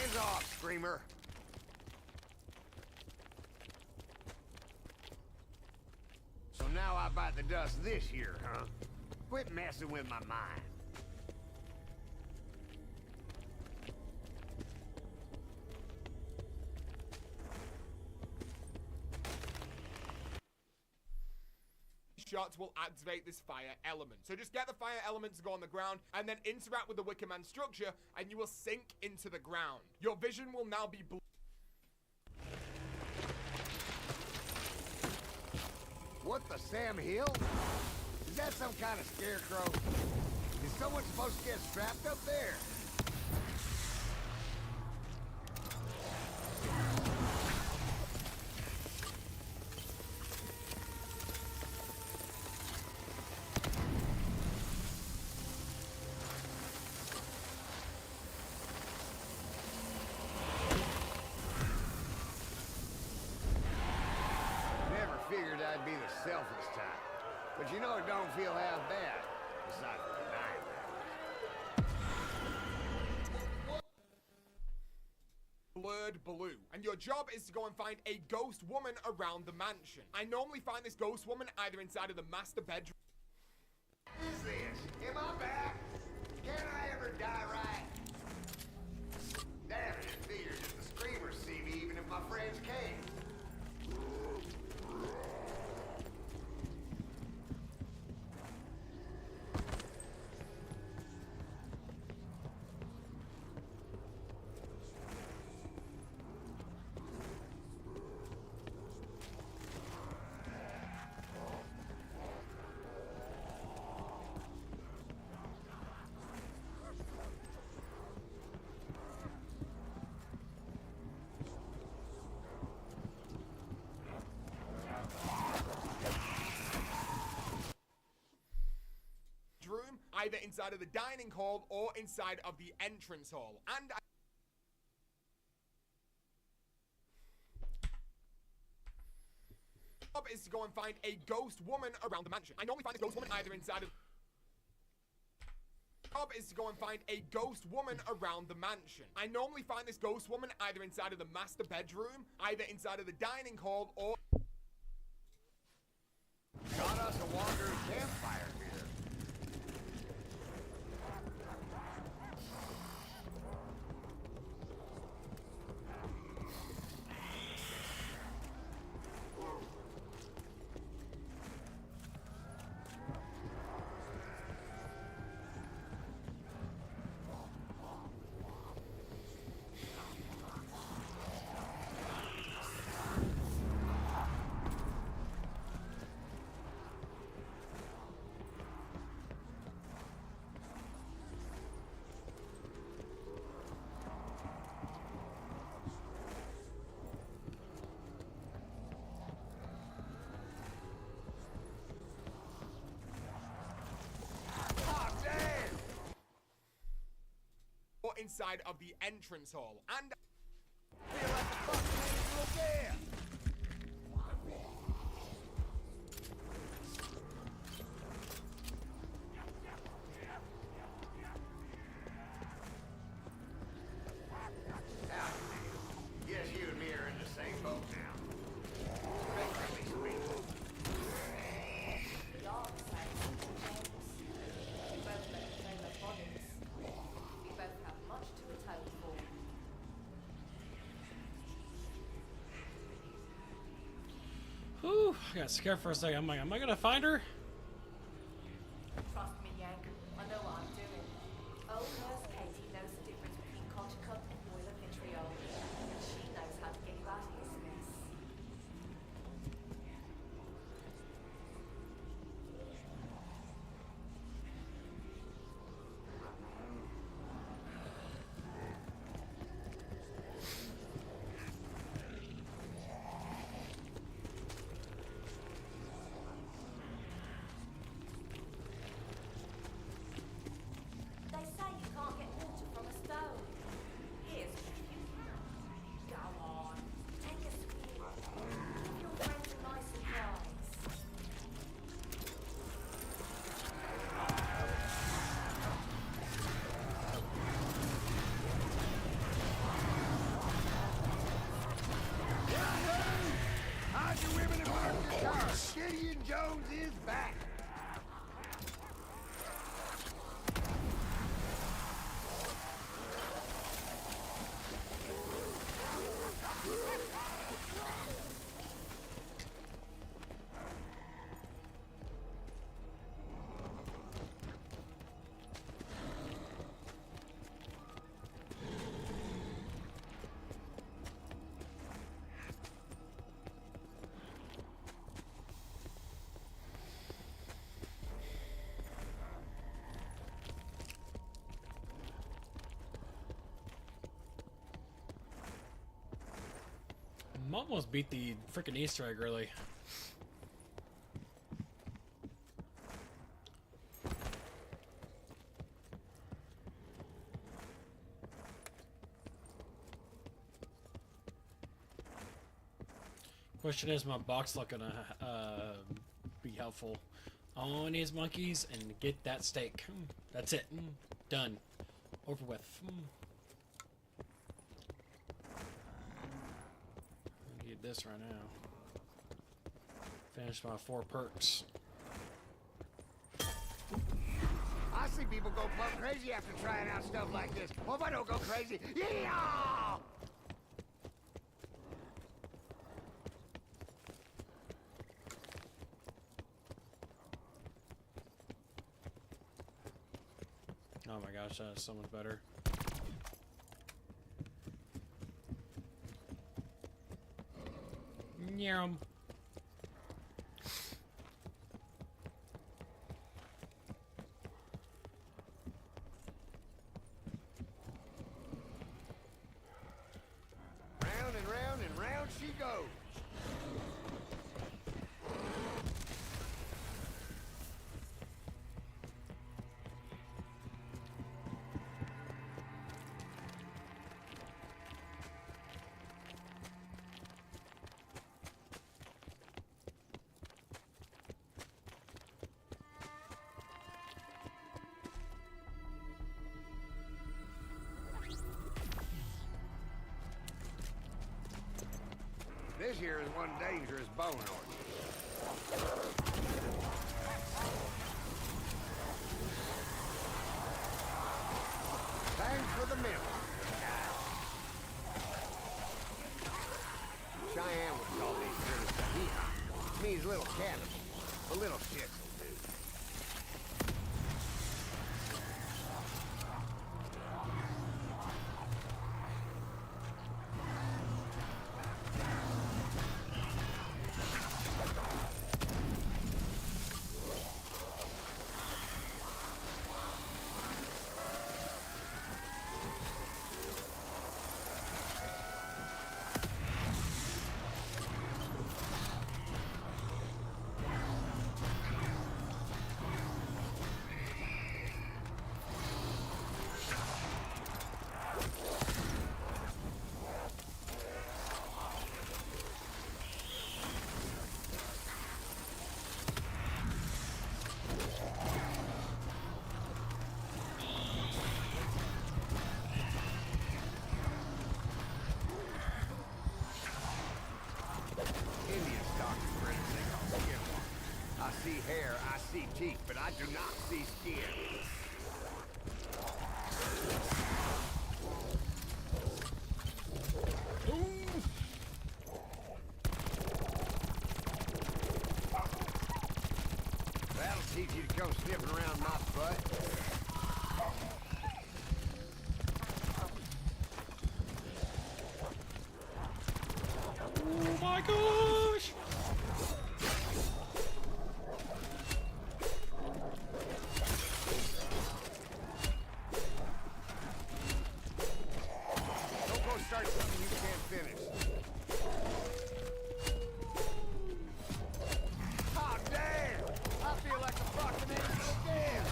Hands off, Screamer. So now I bite the dust this year, huh? Quit messing with my mind. shots will activate this fire element. So just get the fire element to go on the ground and then interact with the Wickerman structure and you will sink into the ground. Your vision will now be blue. What the Sam Hill? Is that some kind of scarecrow? Is someone supposed to get strapped up there? Never figured I'd be the selfish type. But you know it don't feel half bad. Besides denying that. Blurred blue, and your job is to go and find a ghost woman around the mansion. I normally find this ghost woman either inside of the master bedroom. Who's this? Am I back? Can I ever die right? Damn it, it figures that the screamers see me even if my friends can't. Room, either inside of the dining hall or inside of the entrance hall. And job is to go and find a ghost woman around the mansion. I normally find this ghost woman either inside of job is to go and find a ghost woman around the mansion. I normally find this ghost woman either inside of the master bedroom, either inside of the dining hall, or Got us a wandering campfire here. inside of the entrance hall. And Feel like a fucking angel again. I got scared for a second. I'm like, am I gonna find her? Trust me, Yank. I know what I'm doing. Old nurse Katie knows the difference between Cochicut and boiler vitriol. And she knows how to get you out of this mess. They say you can't get water from a stone. Here's if you can. Go on. Take a swig. Give your friends a nice surprise. How's your women and Martin Charles? Gideon Jones is back. I'm almost beat the freaking Easter egg early. Question is, my box luck gonna be helpful on these monkeys and get that steak. That's it. Done. Over with. I need this right now. Finish my 4 perks. I see people go plumb crazy after trying out stuff like this. Hope I don't go crazy. Yeah! Oh my gosh, that is so much better. Yum. Round and round she goes. This here is one dangerous bone orchard. Thanks for the milk. Cheyenne would call these critters Tahia. Means little cannibals. A little shits will do. Indian stock is for anything I'll skin one. I see hair, I see teeth, but I do not see skin. you to come sniffing around my butt. Oh my gosh! Don't go start something you can't finish. Oh, damn! I feel like a fucking angel again!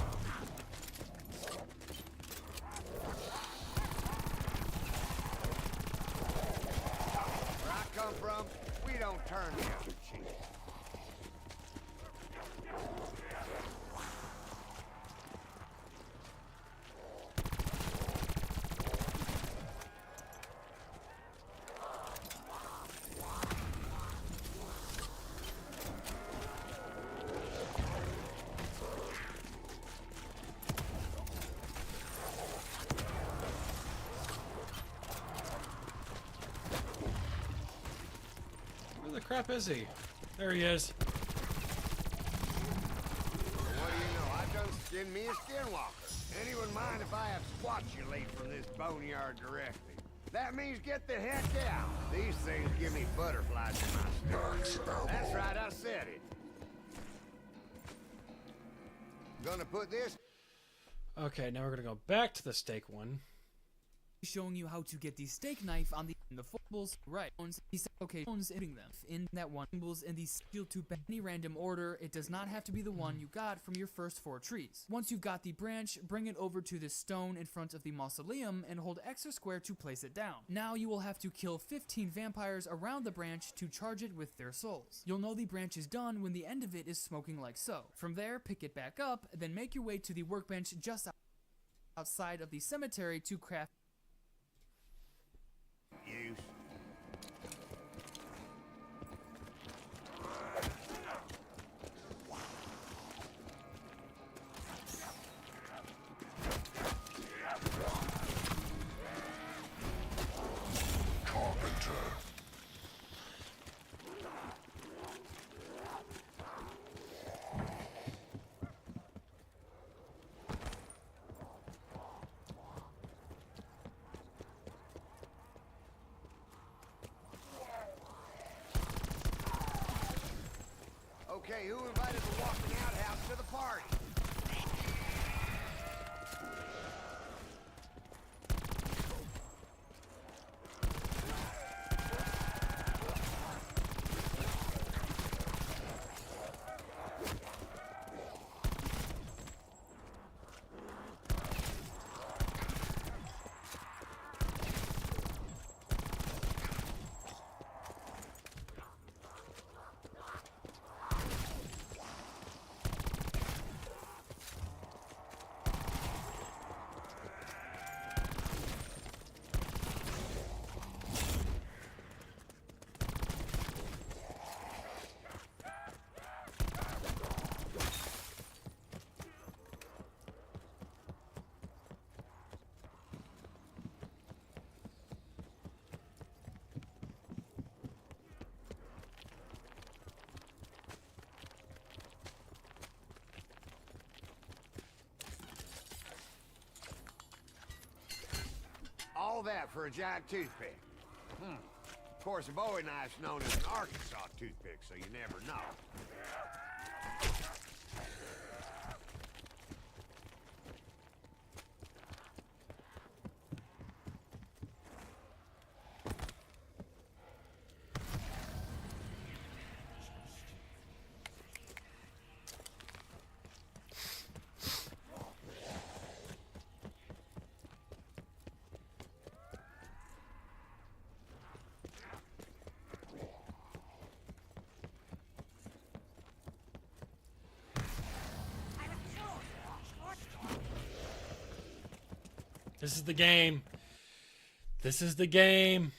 Where I come from, we don't turn the other cheek. Where the crap is he? There he is. What do you know? I done skinned me a skinwalker. And he wouldn't mind if I have squats you laid from this boneyard directly. That means get the heck out. These things give me butterflies in my Max stomach. ammo. That's right, I said it. Gonna put this... Okay, now we're gonna go back to the steak one. Showing you how to get the steak knife on the foldables right these occasions hitting them in that one symbols in the steel to any random order. It does not have to be the one you got from your first 4 trees. Once you've got the branch, bring it over to this stone in front of the mausoleum and hold X or square to place it down. Now you will have to kill 15 vampires around the branch to charge it with their souls. You'll know the branch is done when the end of it is smoking like so. From there, pick it back up, then make your way to the workbench just outside of the cemetery to craft Use. Carpenter. Okay, who invited the walking outhouse to the party? All that for a giant toothpick. Of course, a Bowie knife's known as an Arkansas toothpick, so you never know. This is the game. This is the game.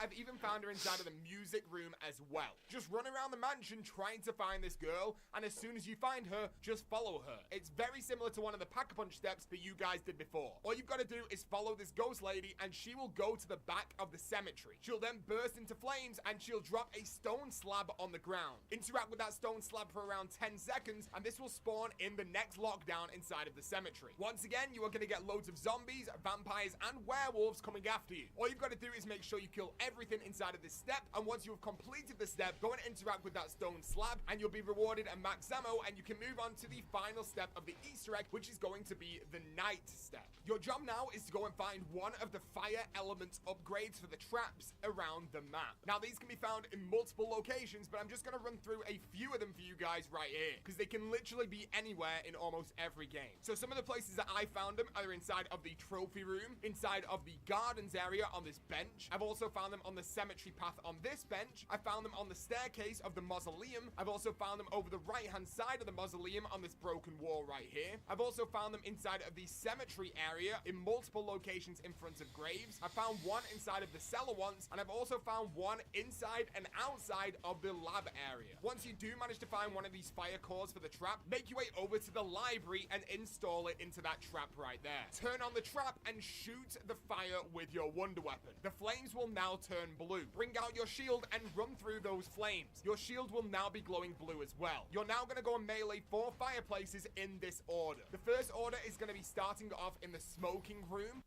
I've even found her inside of the music room as well. Just run around the mansion trying to find this girl, and as soon as you find her, just follow her. It's very similar to one of the Pack-a-Punch steps that you guys did before. All you've got to do is follow this ghost lady, and she will go to the back of the cemetery. She'll then burst into flames, and she'll drop a stone slab on the ground. Interact with that stone slab for around 10 seconds, and this will spawn in the next lockdown inside of the cemetery. Once again, you are going to get loads of zombies, vampires, and werewolves coming after you. All you've got to do is make sure you kill everything inside of this step, and once you have completed the step, go and interact with that stone slab, and you'll be rewarded a max ammo, and you can move on to the final step of the Easter egg, which is going to be the night step. Your job now is to go and find one of the fire element upgrades for the traps around the map. Now, these can be found in multiple locations, but I'm just going to run through a few of them for you guys right here, because they can literally be anywhere in almost every game. So some of the places that I found them are inside of the trophy room, inside of the gardens area on this bench. I've also found them on the cemetery path on this bench. I found them on the staircase of the mausoleum. I've also found them over the right-hand side of the mausoleum on this broken wall right here. I've also found them inside of the cemetery area in multiple locations in front of graves. I found one inside of the cellar once, and I've also found one inside and outside of the lab area. Once you do manage to find one of these fire cores for the trap, make your way over to the library and install it into that trap right there. Turn on the trap and shoot the fire with your wonder weapon. The flames will now turn blue. Bring out your shield and run through those flames. Your shield will now be glowing blue as well. You're now going to go and melee 4 fireplaces in this order. The first order is going to be starting off in the smoking room.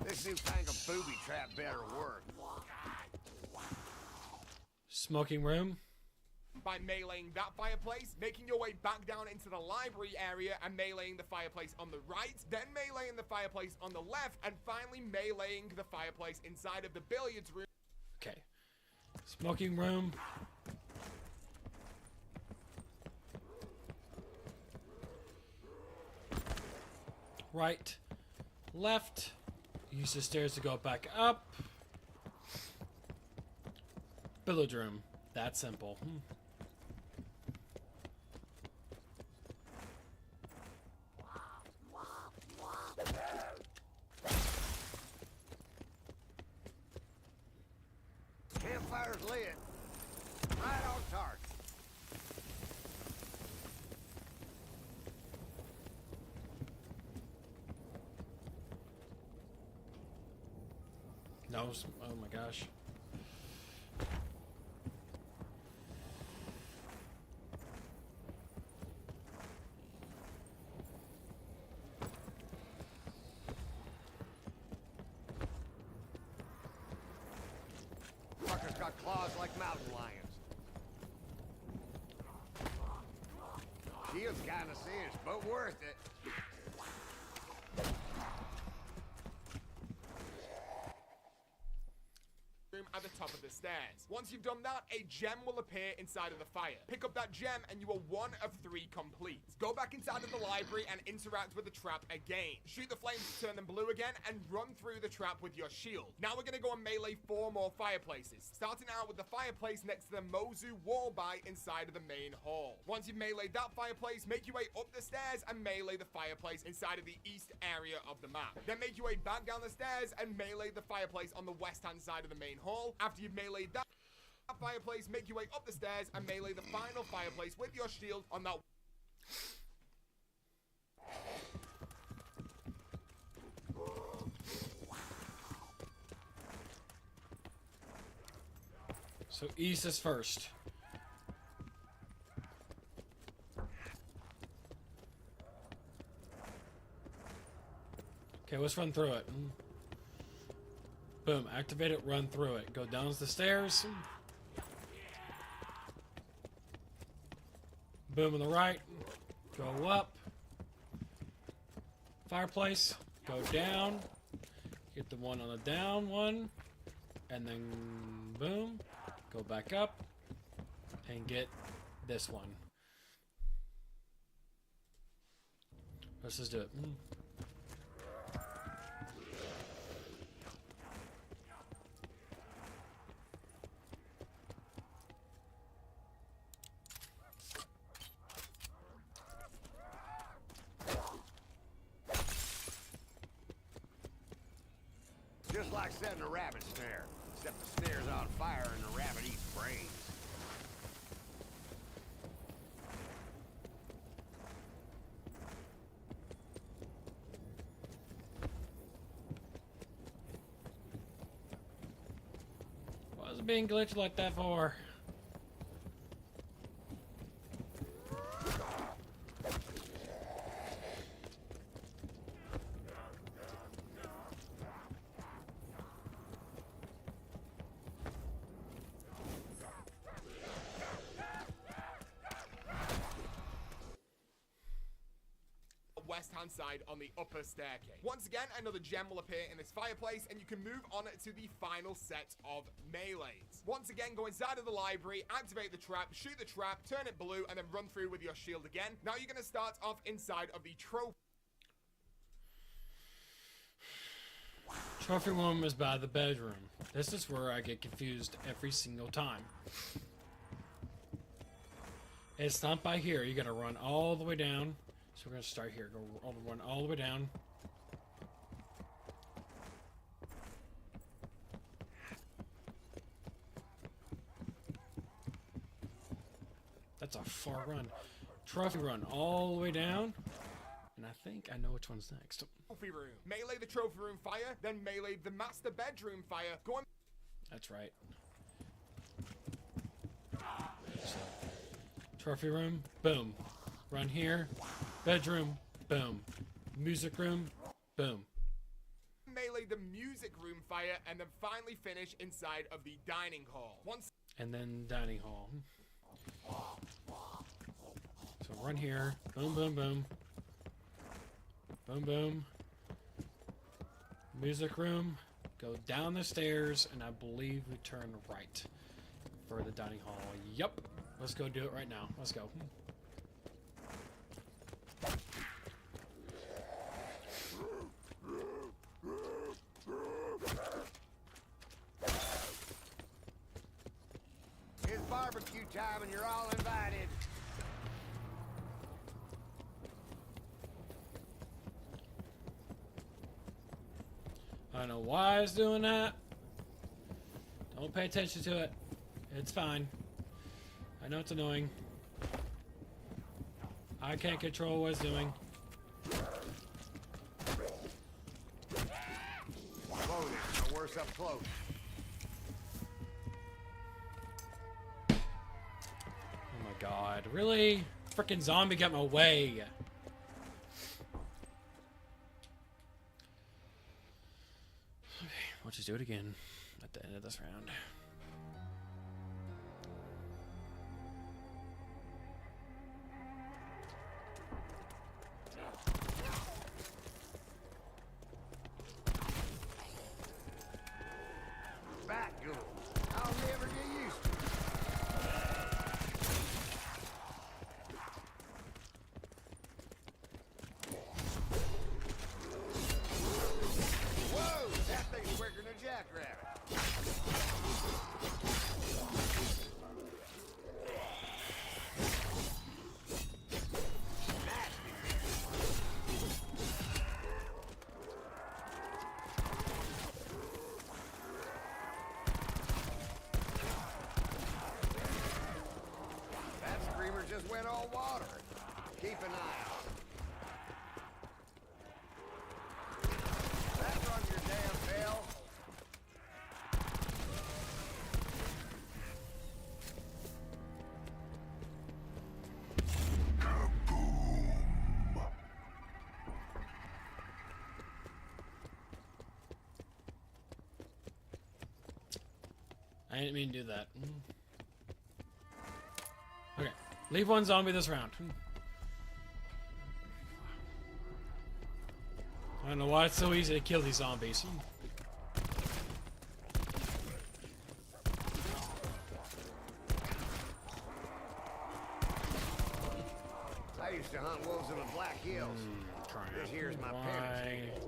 This newfangled booby trap better work. Smoking room. By meleeing that fireplace, making your way back down into the library area and meleeing the fireplace on the right, then meleeing the fireplace on the left, and finally meleeing the fireplace inside of the billiards room. Okay. Smoking room. Right. Left. Use the stairs to go back up. Billiard room. That simple. Campfire's lit. Right on target. No. Oh my gosh. Fuckers got claws like mountain lions. Shield's kinda singed, but worth it. At the top of the stairs. Once you've done that, a gem will appear inside of the fire. Pick up that gem and you are 1 of 3 complete. Go back inside of the library and interact with the trap again. Shoot the flames to turn them blue again and run through the trap with your shield. Now we're going to go and melee 4 more fireplaces. Starting out with the fireplace next to the Mozu wall by inside of the main hall. Once you've meleeed that fireplace, make your way up the stairs and melee the fireplace inside of the east area of the map. Then make your way back down the stairs and melee the fireplace on the west hand side of the main hall. After you've meleeed that fireplace, make your way up the stairs and melee the final fireplace with your shield on that. So east is first. Okay, let's run through it. Boom, activate it, run through it. Go down the stairs. Boom on the right. Go up. Fireplace. Go down. Get the one on the down one. And then boom. Go back up. And get this one. Let's just do it. Just like setting a rabbit snare, except the snare's on fire and the rabbit eats brains. What was it being glitched like that for? West hand side on the upper staircase. Once again, another gem will appear in this fireplace, and you can move on to the final set of melees. Once again, go inside of the library, activate the trap, shoot the trap, turn it blue, and then run through with your shield again. Now you're going to start off inside of the trophy. Trophy room is by the bedroom. This is where I get confused every single time. It's not by here. You gotta run all the way down. So we're gonna start here. Run all the way down. That's a far run. Trophy run all the way down. And I think I know which one's next. Trophy room. Melee the trophy room fire, then melee the master bedroom fire. Go on. That's right. So, trophy room, boom. Run here. Bedroom, boom. Music room, boom. Melee the music room fire, and then finally finish inside of the dining hall. Once. And then dining hall. So run here. Boom, boom, boom. Boom, boom. Music room. Go down the stairs, and I believe we turn right for the dining hall. Yep. Let's go do it right now. Let's go. It's barbecue time and you're all invited. I don't know why I was doing that. Don't pay attention to it. It's fine. I know it's annoying. I can't control what it's doing. Loaded, no worse up close. Oh my god, really? Frickin' zombie got my way. Okay, we'll just do it again at the end of this round. Back good. I'll never get used to it. Whoa, that thing's quicker than a jackrabbit. That screamer just went all water. Keep an eye out. That run your damn bell. I didn't mean to do that. Okay, leave one zombie this round. I don't know why it's so easy to kill these zombies. I used to hunt wolves in the Black Hills. This here's my parents.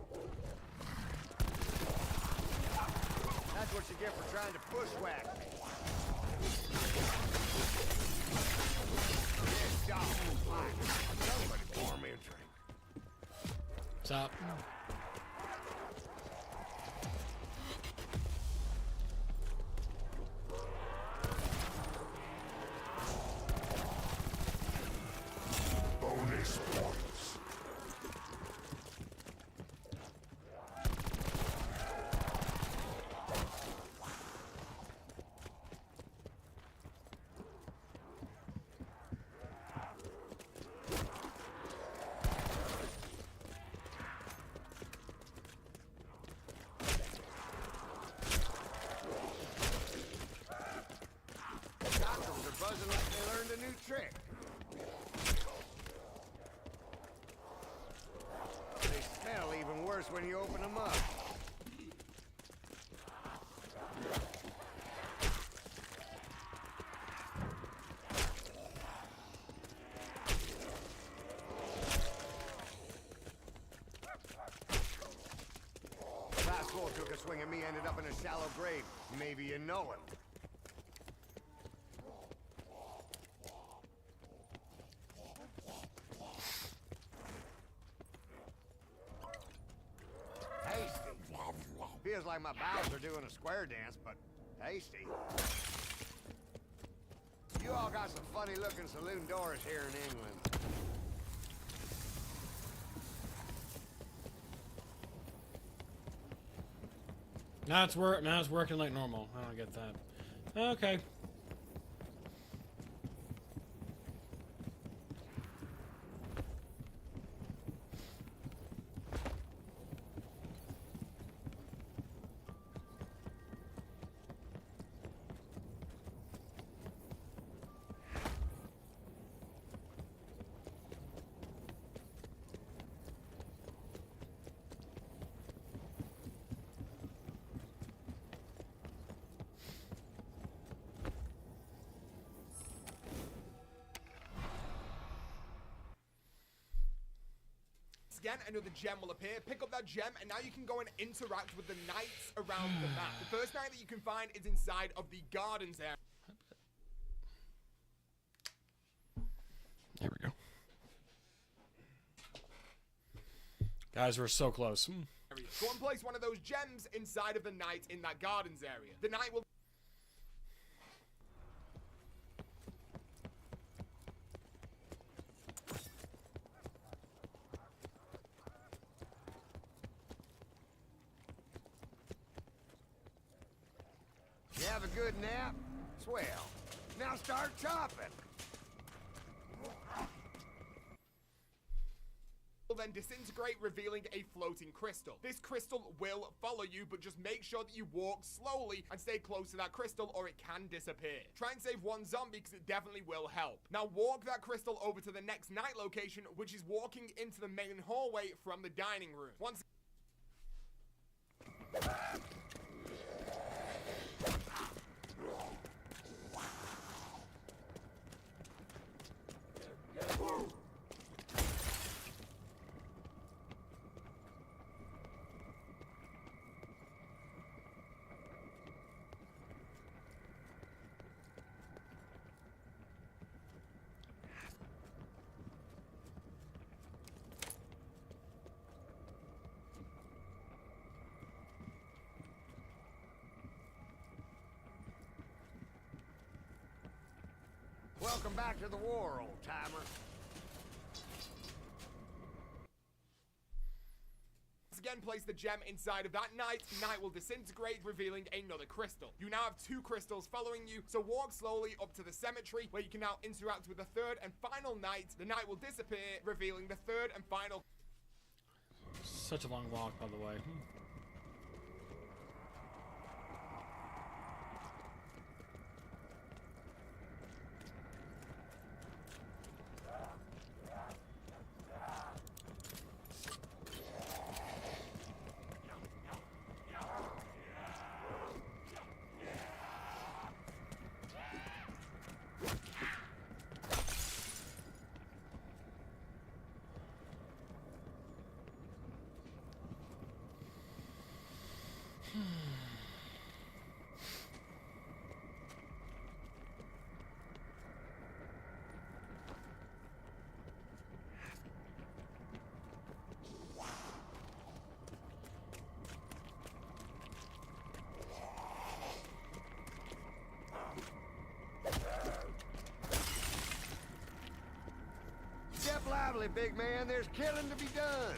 That's what you get for trying to bushwhack me. Yes, dog. Fine. Somebody pour me a drink. Stop. trick. They smell even worse when you open them up. Last one took a swing at me, ended up in a shallow grave. Maybe you know him. Feels like my bowels are doing a square dance, but tasty. You all got some funny-looking saloon doors here in England. Now it's working like normal. I don't get that. Okay. Again, another gem will appear. Pick up that gem, and now you can go and interact with the knights around the map. The first knight that you can find is inside of the gardens area. There we go. Guys, we're so close. Go and place one of those gems inside of the knight in that gardens area. The knight will... You have a good nap? Swell. Now start chopping. Will then disintegrate, revealing a floating crystal. This crystal will follow you, but just make sure that you walk slowly and stay close to that crystal, or it can disappear. Try and save one zombie, because it definitely will help. Now walk that crystal over to the next night location, which is walking into the main hallway from the dining room. Once Welcome back to the war, old-timer. again place the gem inside of that knight. Knight will disintegrate, revealing another crystal. You now have 2 crystals following you, so walk slowly up to the cemetery, where you can now interact with the third and final knight. The knight will disappear, revealing the third and final... Such a long walk, by the way. Step lively, big man. There's killing to be done.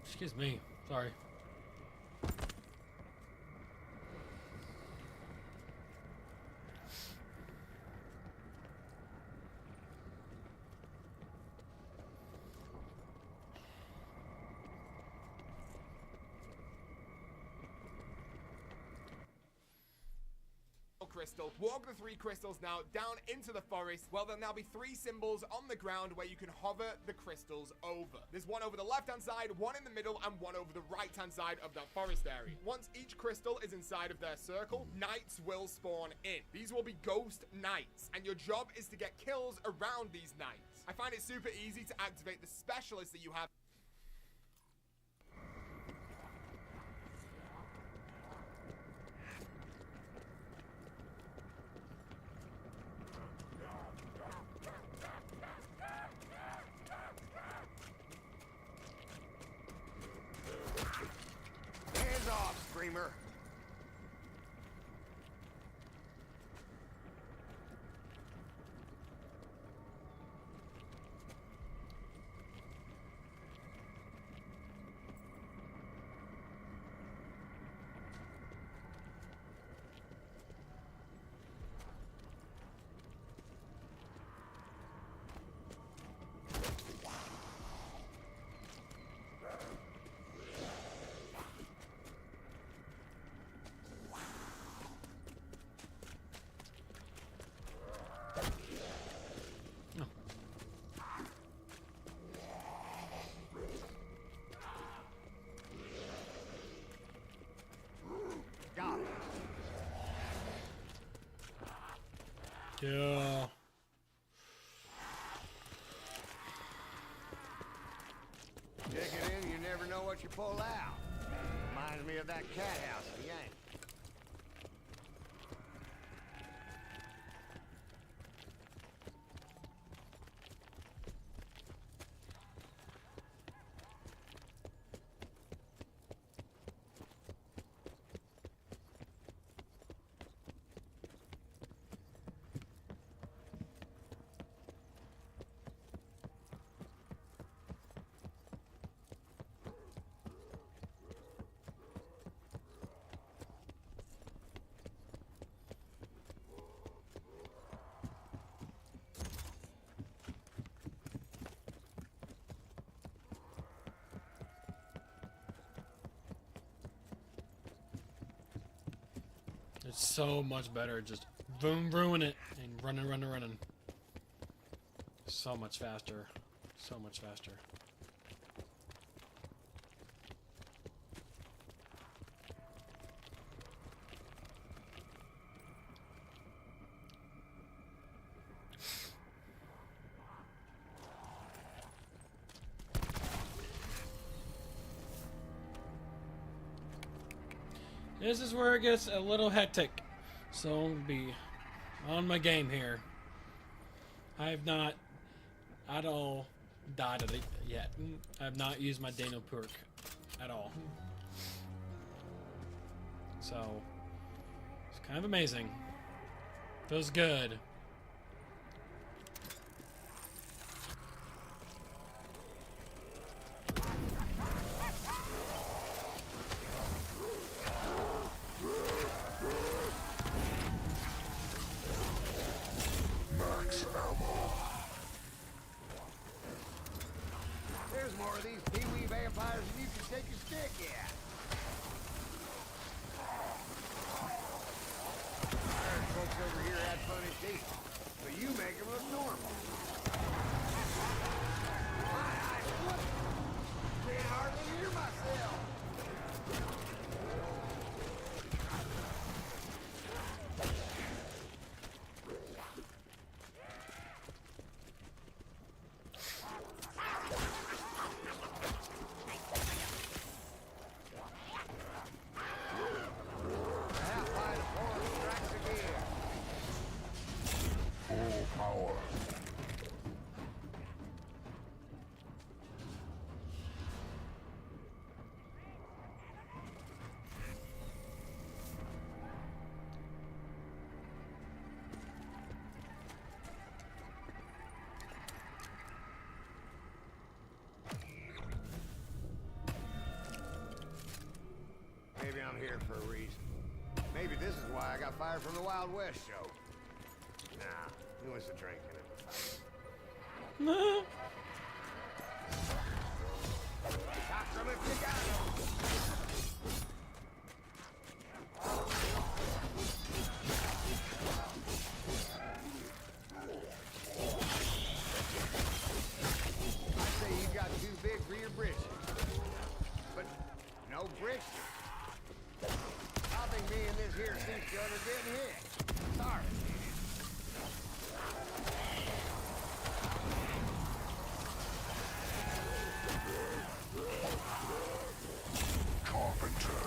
Excuse me. Sorry. crystal. Walk the 3 crystals now down into the forest. Well, there'll now be 3 symbols on the ground where you can hover the crystals over. There's one over the left-hand side, one in the middle, and one over the right-hand side of that forest area. Once each crystal is inside of their circle, knights will spawn in. These will be ghost knights, and your job is to get kills around these knights. I find it super easy to activate the specialists that you have. Hands off, Screamer. Got it. Yeah. Take it in, you never know what you pull out. Reminds me of that cat house in Yank. It's so much better just boom, ruin it and running. So much faster. So much faster. This is where it gets a little hectic, so be on my game here. I have not at all died of it yet. I have not used my Dano perk at all. So, it's kind of amazing. Feels good. Max ammo. There's more of these pee-wee vampires than you can take your stick at. I heard folks over here had funny teeth, but you make them look normal. My eyes, what? Can't hardly hear myself. Half-light force strikes again. Full power. Maybe I'm here for a reason. Maybe this is why I got fired from the Wild West show. Nah, it was the drinking and the fight. Got some if you got 'em. big for your britches. But no britches. I think me and this here sea gun are getting hit. Sorry. Carpenter.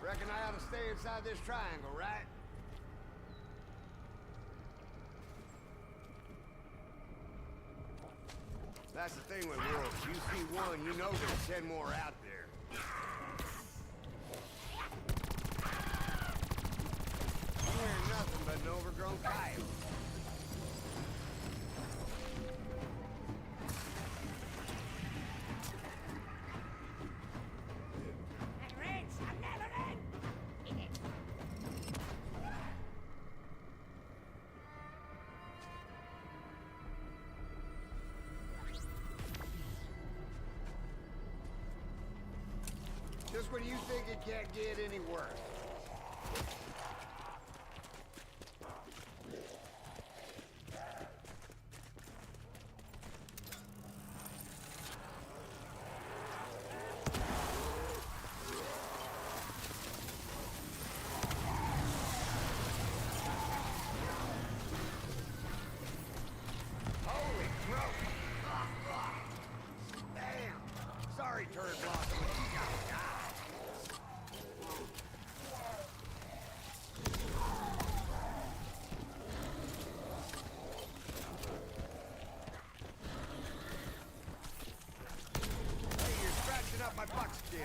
Reckon I ought to stay inside this triangle, right? That's the thing with wolves. You see one, you know there's 10 more out there. You hear nothing but an overgrown coyote. Just when you think it can't get any worse. Holy crow! Damn! Sorry, turd blossom. Up my buckskin.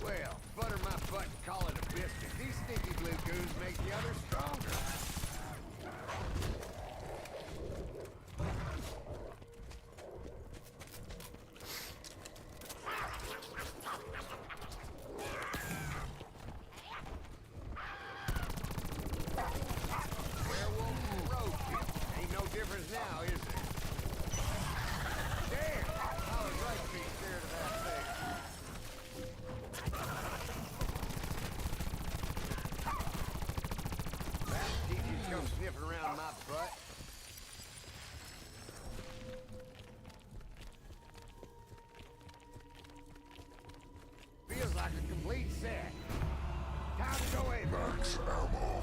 Well, butter my butt and call it a biscuit. These stinky blue goons make the others stronger. Werewolf and roadkill. Ain't no difference now, is there? Damn! I was right to be scared of that thing. Come sniffing around my butt. Feels like a complete set. Time to go in. Max ammo.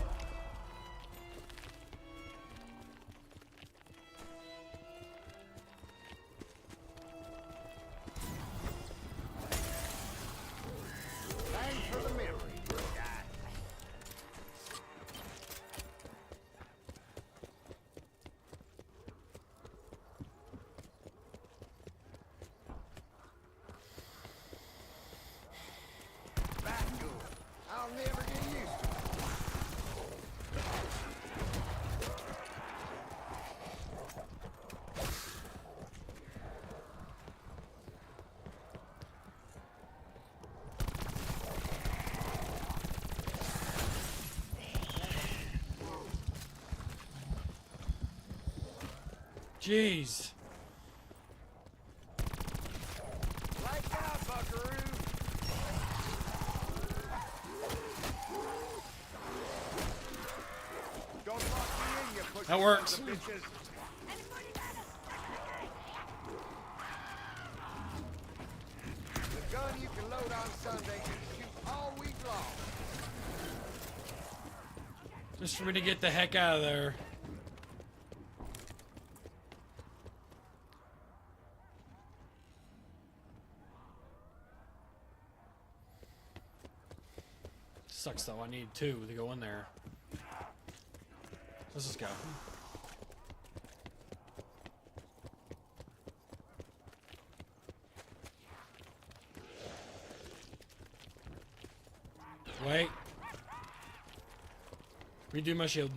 Thanks for the memory, guy. I'll never get used to it. Jeez. Like that, buckaroo. That works. Bitches. The gun you can load on Sunday can shoot all week long. Just for me to get the heck out of there. Sucks though, I need two to go in there. Let's just go. Wait. Redo my shield.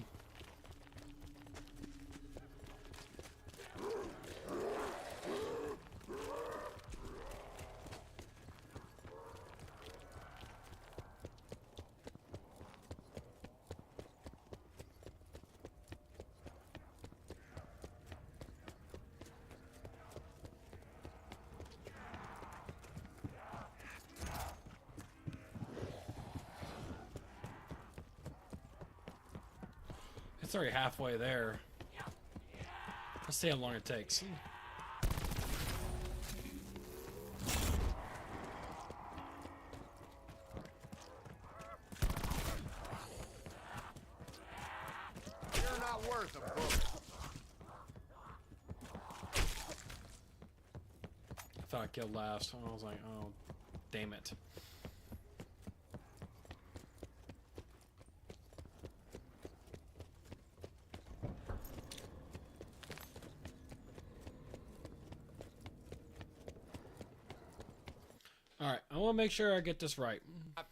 It's already halfway there. Let's see how long it takes. You're not worth a bullet. I thought I killed last. I was like, oh, damn it. Alright, I want to make sure I get this right.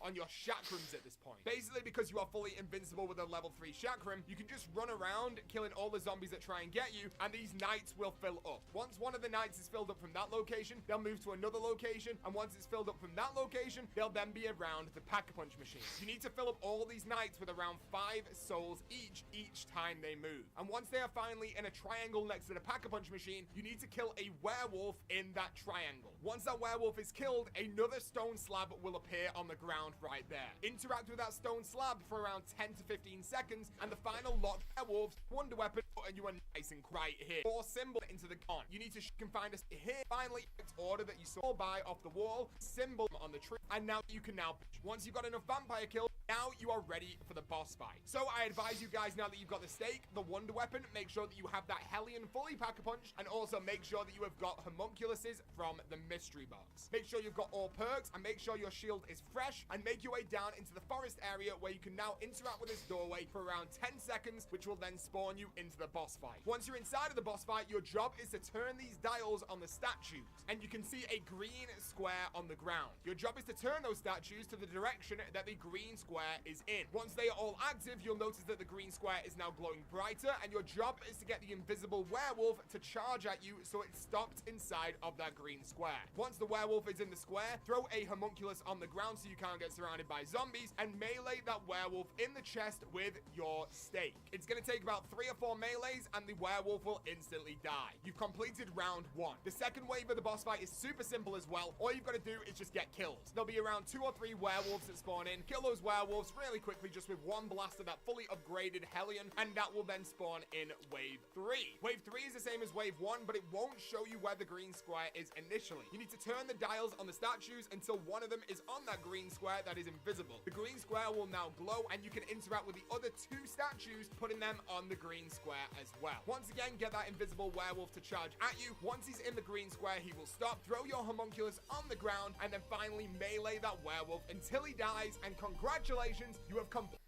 On your chakrams at this point. Basically, because you are fully invincible with a level 3 chakram, you can just run around killing all the zombies that try and get you, and these knights will fill up. Once one of the knights is filled up from that location, they'll move to another location, and once it's filled up from that location, they'll then be around the pack-a-punch machine. You need to fill up all these knights with around 5 souls each time they move. And once they are finally in a triangle next to the pack-a-punch machine, you need to kill a werewolf in that triangle. Once that werewolf is killed, another stone slab will appear on the ground right there. Interact with that stone slab for around 10 to 15 seconds, and the final locked werewolves, wonder weapon, and you are nice and right here. 4 symbol into the gun. You need to find us here. Finally, order that you saw by off the wall, symbol on the tree, and now you can once you've got enough vampire kills, now you are ready for the boss fight. So I advise you guys, now that you've got the stake, the wonder weapon, make sure that you have that Hellion fully pack-a-punch, and also make sure that you have got homunculuses from the mystery box. Make sure you've got all perks, and make sure your shield is fresh, and make your way down into the forest area where you can now interact with this doorway for around 10 seconds, which will then spawn you into the boss fight. Once you're inside of the boss fight, your job is to turn these dials on the statues, and you can see a green square on the ground. Your job is to turn those statues to the direction that the green square is in. Once they are all active, you'll notice that the green square is now glowing brighter, and your job is to get the invisible werewolf to charge at you so it's stopped inside of that green square. Once the werewolf is in the square, throw a homunculus on the ground so you can't get surrounded by zombies, and melee that werewolf in the chest with your stake. It's going to take about 3 or 4 melees, and the werewolf will instantly die. You've completed round 1. The second wave of the boss fight is super simple as well. All you've got to do is just get kills. There'll be around 2 or 3 werewolves that spawn in. Kill those werewolves really quickly just with 1 blast of that fully upgraded Hellion, and that will then spawn in wave 3. Wave 3 is the same as wave 1, but it won't show you where the green square is initially. You need to turn the dials on the statues until one of them is on that green square that is invisible. The green square will now glow, and you can interact with the other 2 statues, putting them on the green square as well. Once again, get that invisible werewolf to charge at you. Once he's in the green square, he will stop, throw your homunculus on the ground, and then finally melee that werewolf until he dies, and congratulations, you have completed.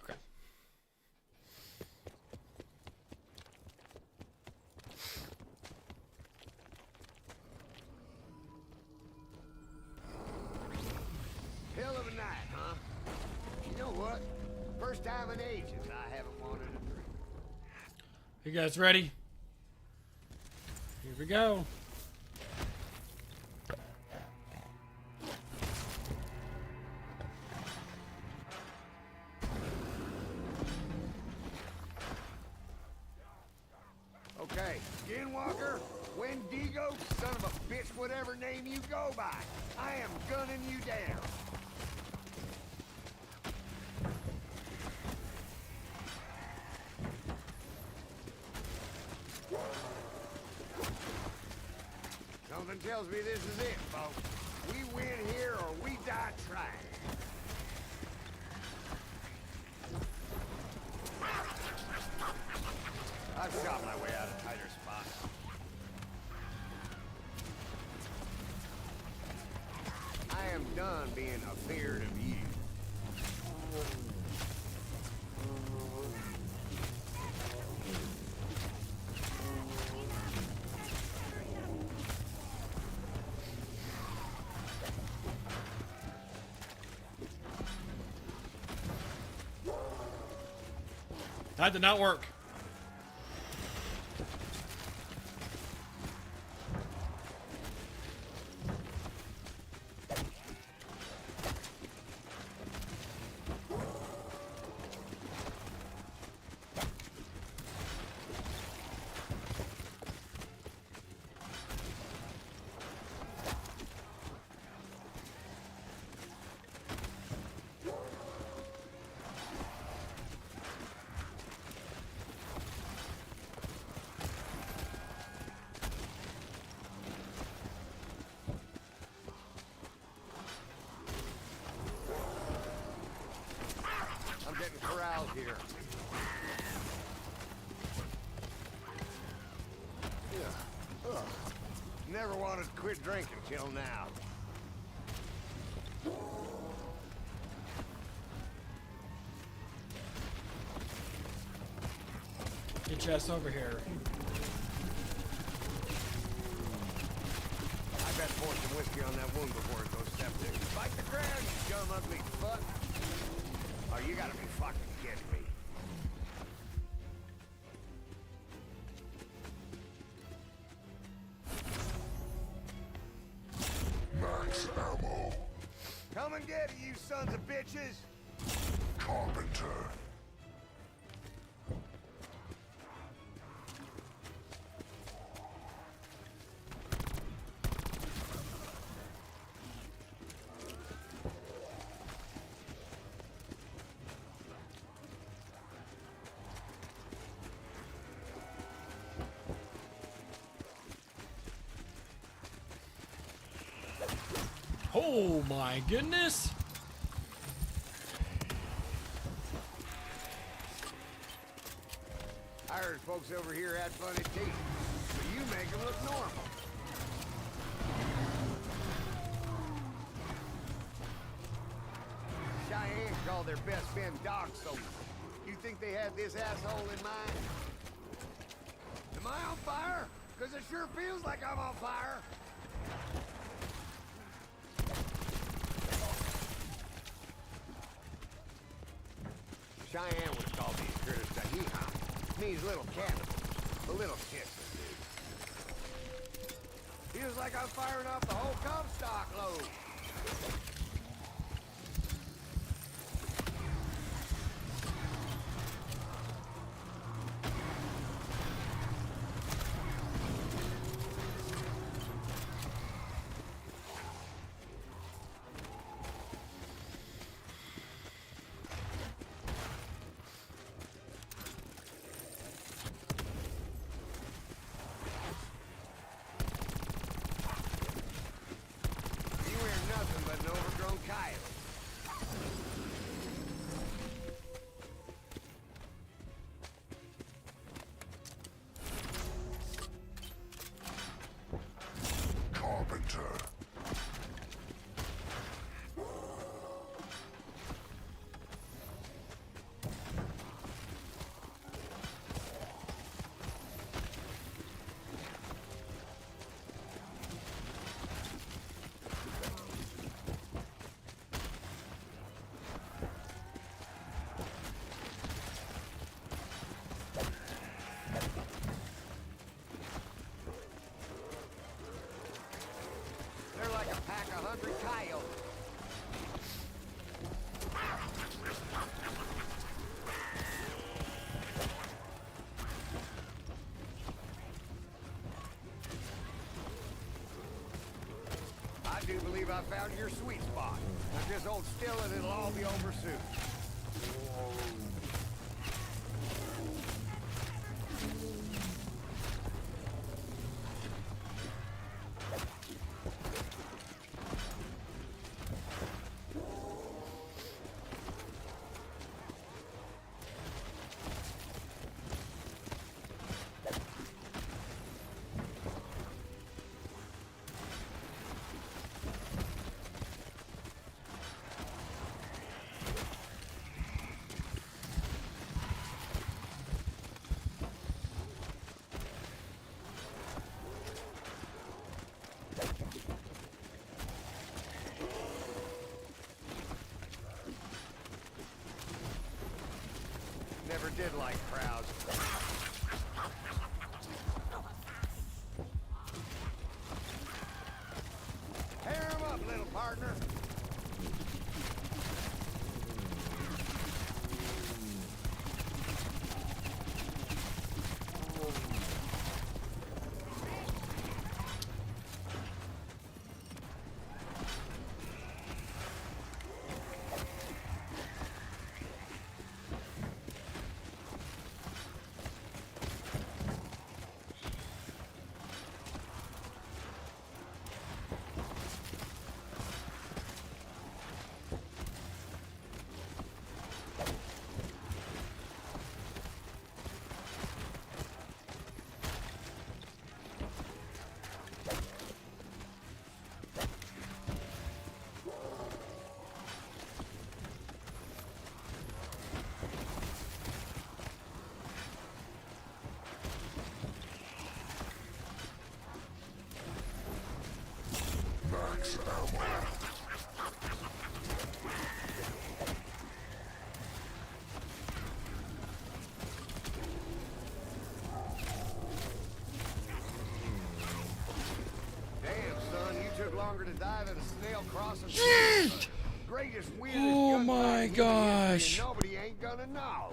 Okay. Hell of a night, huh? You know what? First time in ages I haven't wanted a drink. You guys ready? Here we go. Okay, Skinwalker, Wendigo, son of a bitch, whatever name you go by, I am gunning you down. tells me this is it, folks. We win here or we die trying. I've shot my way out of tighter spots. I am done being afeared of you. That did not work. I'm getting corralled here. Ugh. Never wanted to quit drinking till now. Get your ass over here. I bet pour some whiskey on that wound before it goes step two. Fight the ground, you dumb ugly fuck. Oh, you gotta be fucking kidding me. Max ammo. Come and get it, you sons of bitches! Carpenter. Oh my goodness! I heard folks over here had funny teeth, so you make them look normal. Cheyenne called their best men dog soldiers. You think they had this asshole in mind? Am I on fire? Because it sure feels like I'm on fire. Cheyenne would have called these critters Tahiham. Means little cannibals. The little kisses, dude. Feels like I'm firing off the whole Comstock load. Nothing but an overgrown coyote. Carpenter. They're like a pack of hungry coyotes. I do believe I found your sweet spot. Now just hold still and it'll all be over soon. did like crowds. Tear 'em up, little partner. Max ammo. Damn, son, you took longer to die than a snail crossing. Greatest, weirdest Oh gunfight my in gosh. history, and nobody ain't gonna know.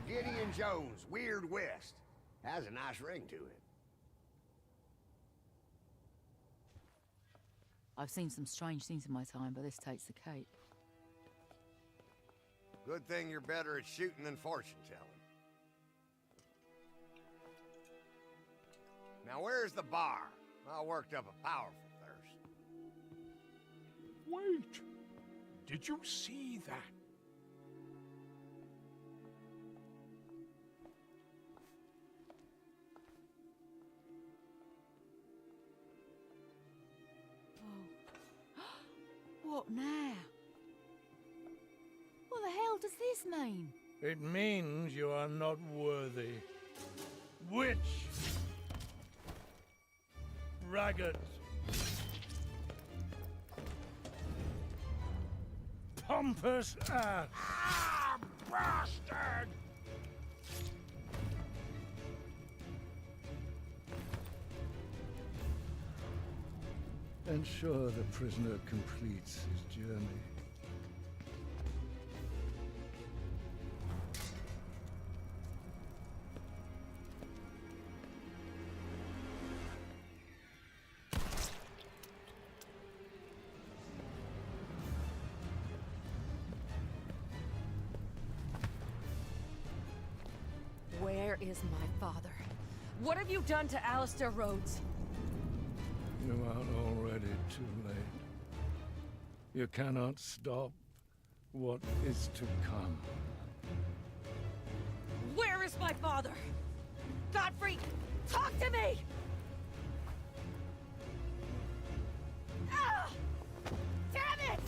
Gideon Jones, Weird West. Has a nice ring to it. I've seen some strange things in my time, but this takes the cake. Good thing you're better at shooting than fortune telling. Now where's the bar? I worked up a powerful thirst. Wait! Did you see that? What now? What the hell does this mean? It means you are not worthy. Witch! Ragged! Pompous ass! Ah, bastard! Ensure the prisoner completes his journey. Where is my father? What have you done to Alistair Rhodes? You are already too late. You cannot stop what is to come. Where is my father? Godfrey, talk to me! Ah! Damn it!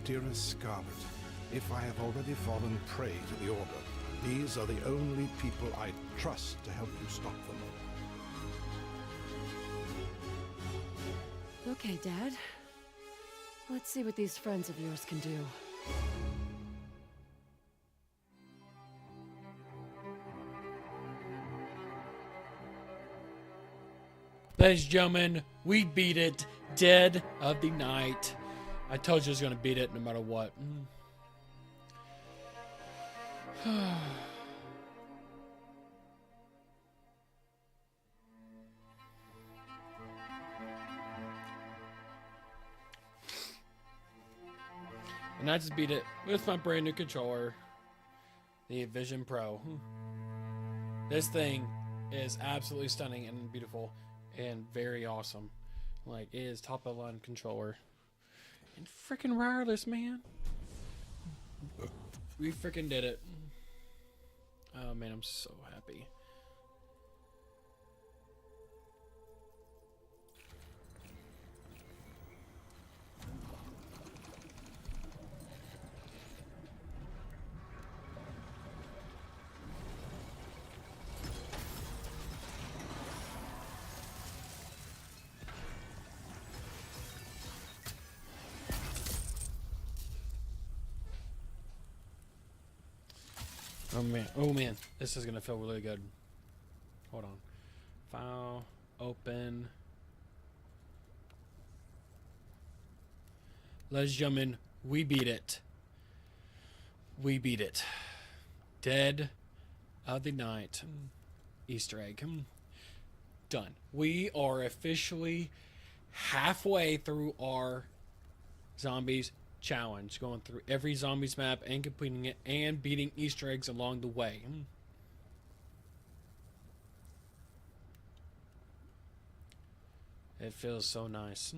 Dearest Scarlet, if I have already fallen prey to the Order, these are the only people I trust to help you stop them. Okay, Dad. Let's see what these friends of yours can do. Ladies and gentlemen, we beat it. Dead of the Night. I told you I was going to beat it no matter what. And I just beat it with my brand new controller, the Vision Pro. This thing is absolutely stunning and beautiful and very awesome. Like, it is top of the line controller. And freaking wireless, man. We freaking did it. Oh man, I'm so happy. Oh man, this is gonna feel really good. Hold on. File, open. Ladies and gentlemen, we beat it. We beat it. Dead of the Night. Easter egg. Done. We are officially halfway through our zombies challenge, going through every zombies map and completing it and beating Easter eggs along the way. It feels so nice.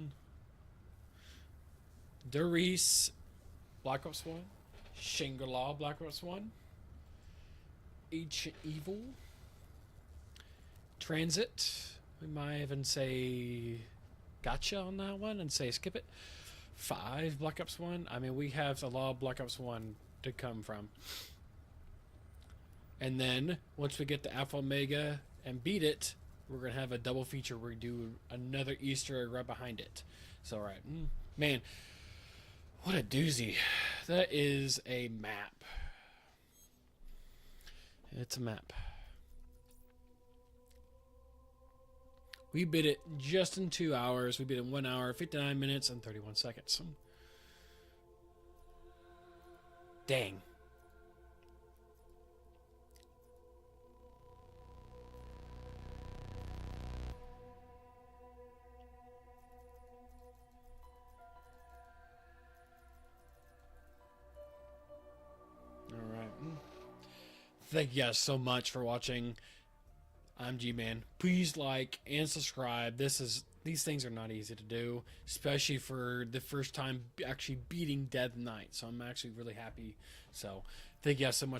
Darius, Black Ops 1, Shangri-La, Black Ops 1, Ancient Evil, Transit. We might even say gotcha on that one and say skip it. 5 Black Ops 1. I mean, we have a lot of Black Ops 1 to come from. And then, once we get the Alpha Omega and beat it, we're going to have a double feature where we do another Easter egg right behind it. So, alright. Man, what a doozy. That is a map. It's a map. We beat it just in 2 hours. We beat it in 1 hour, 59 minutes, and 31 seconds. Dang. Alright. Thank you guys so much for watching. I'm G-Man. Please like and subscribe. These things are not easy to do, especially for the first time actually beating Dead Night. So I'm actually really happy. So thank you guys so much.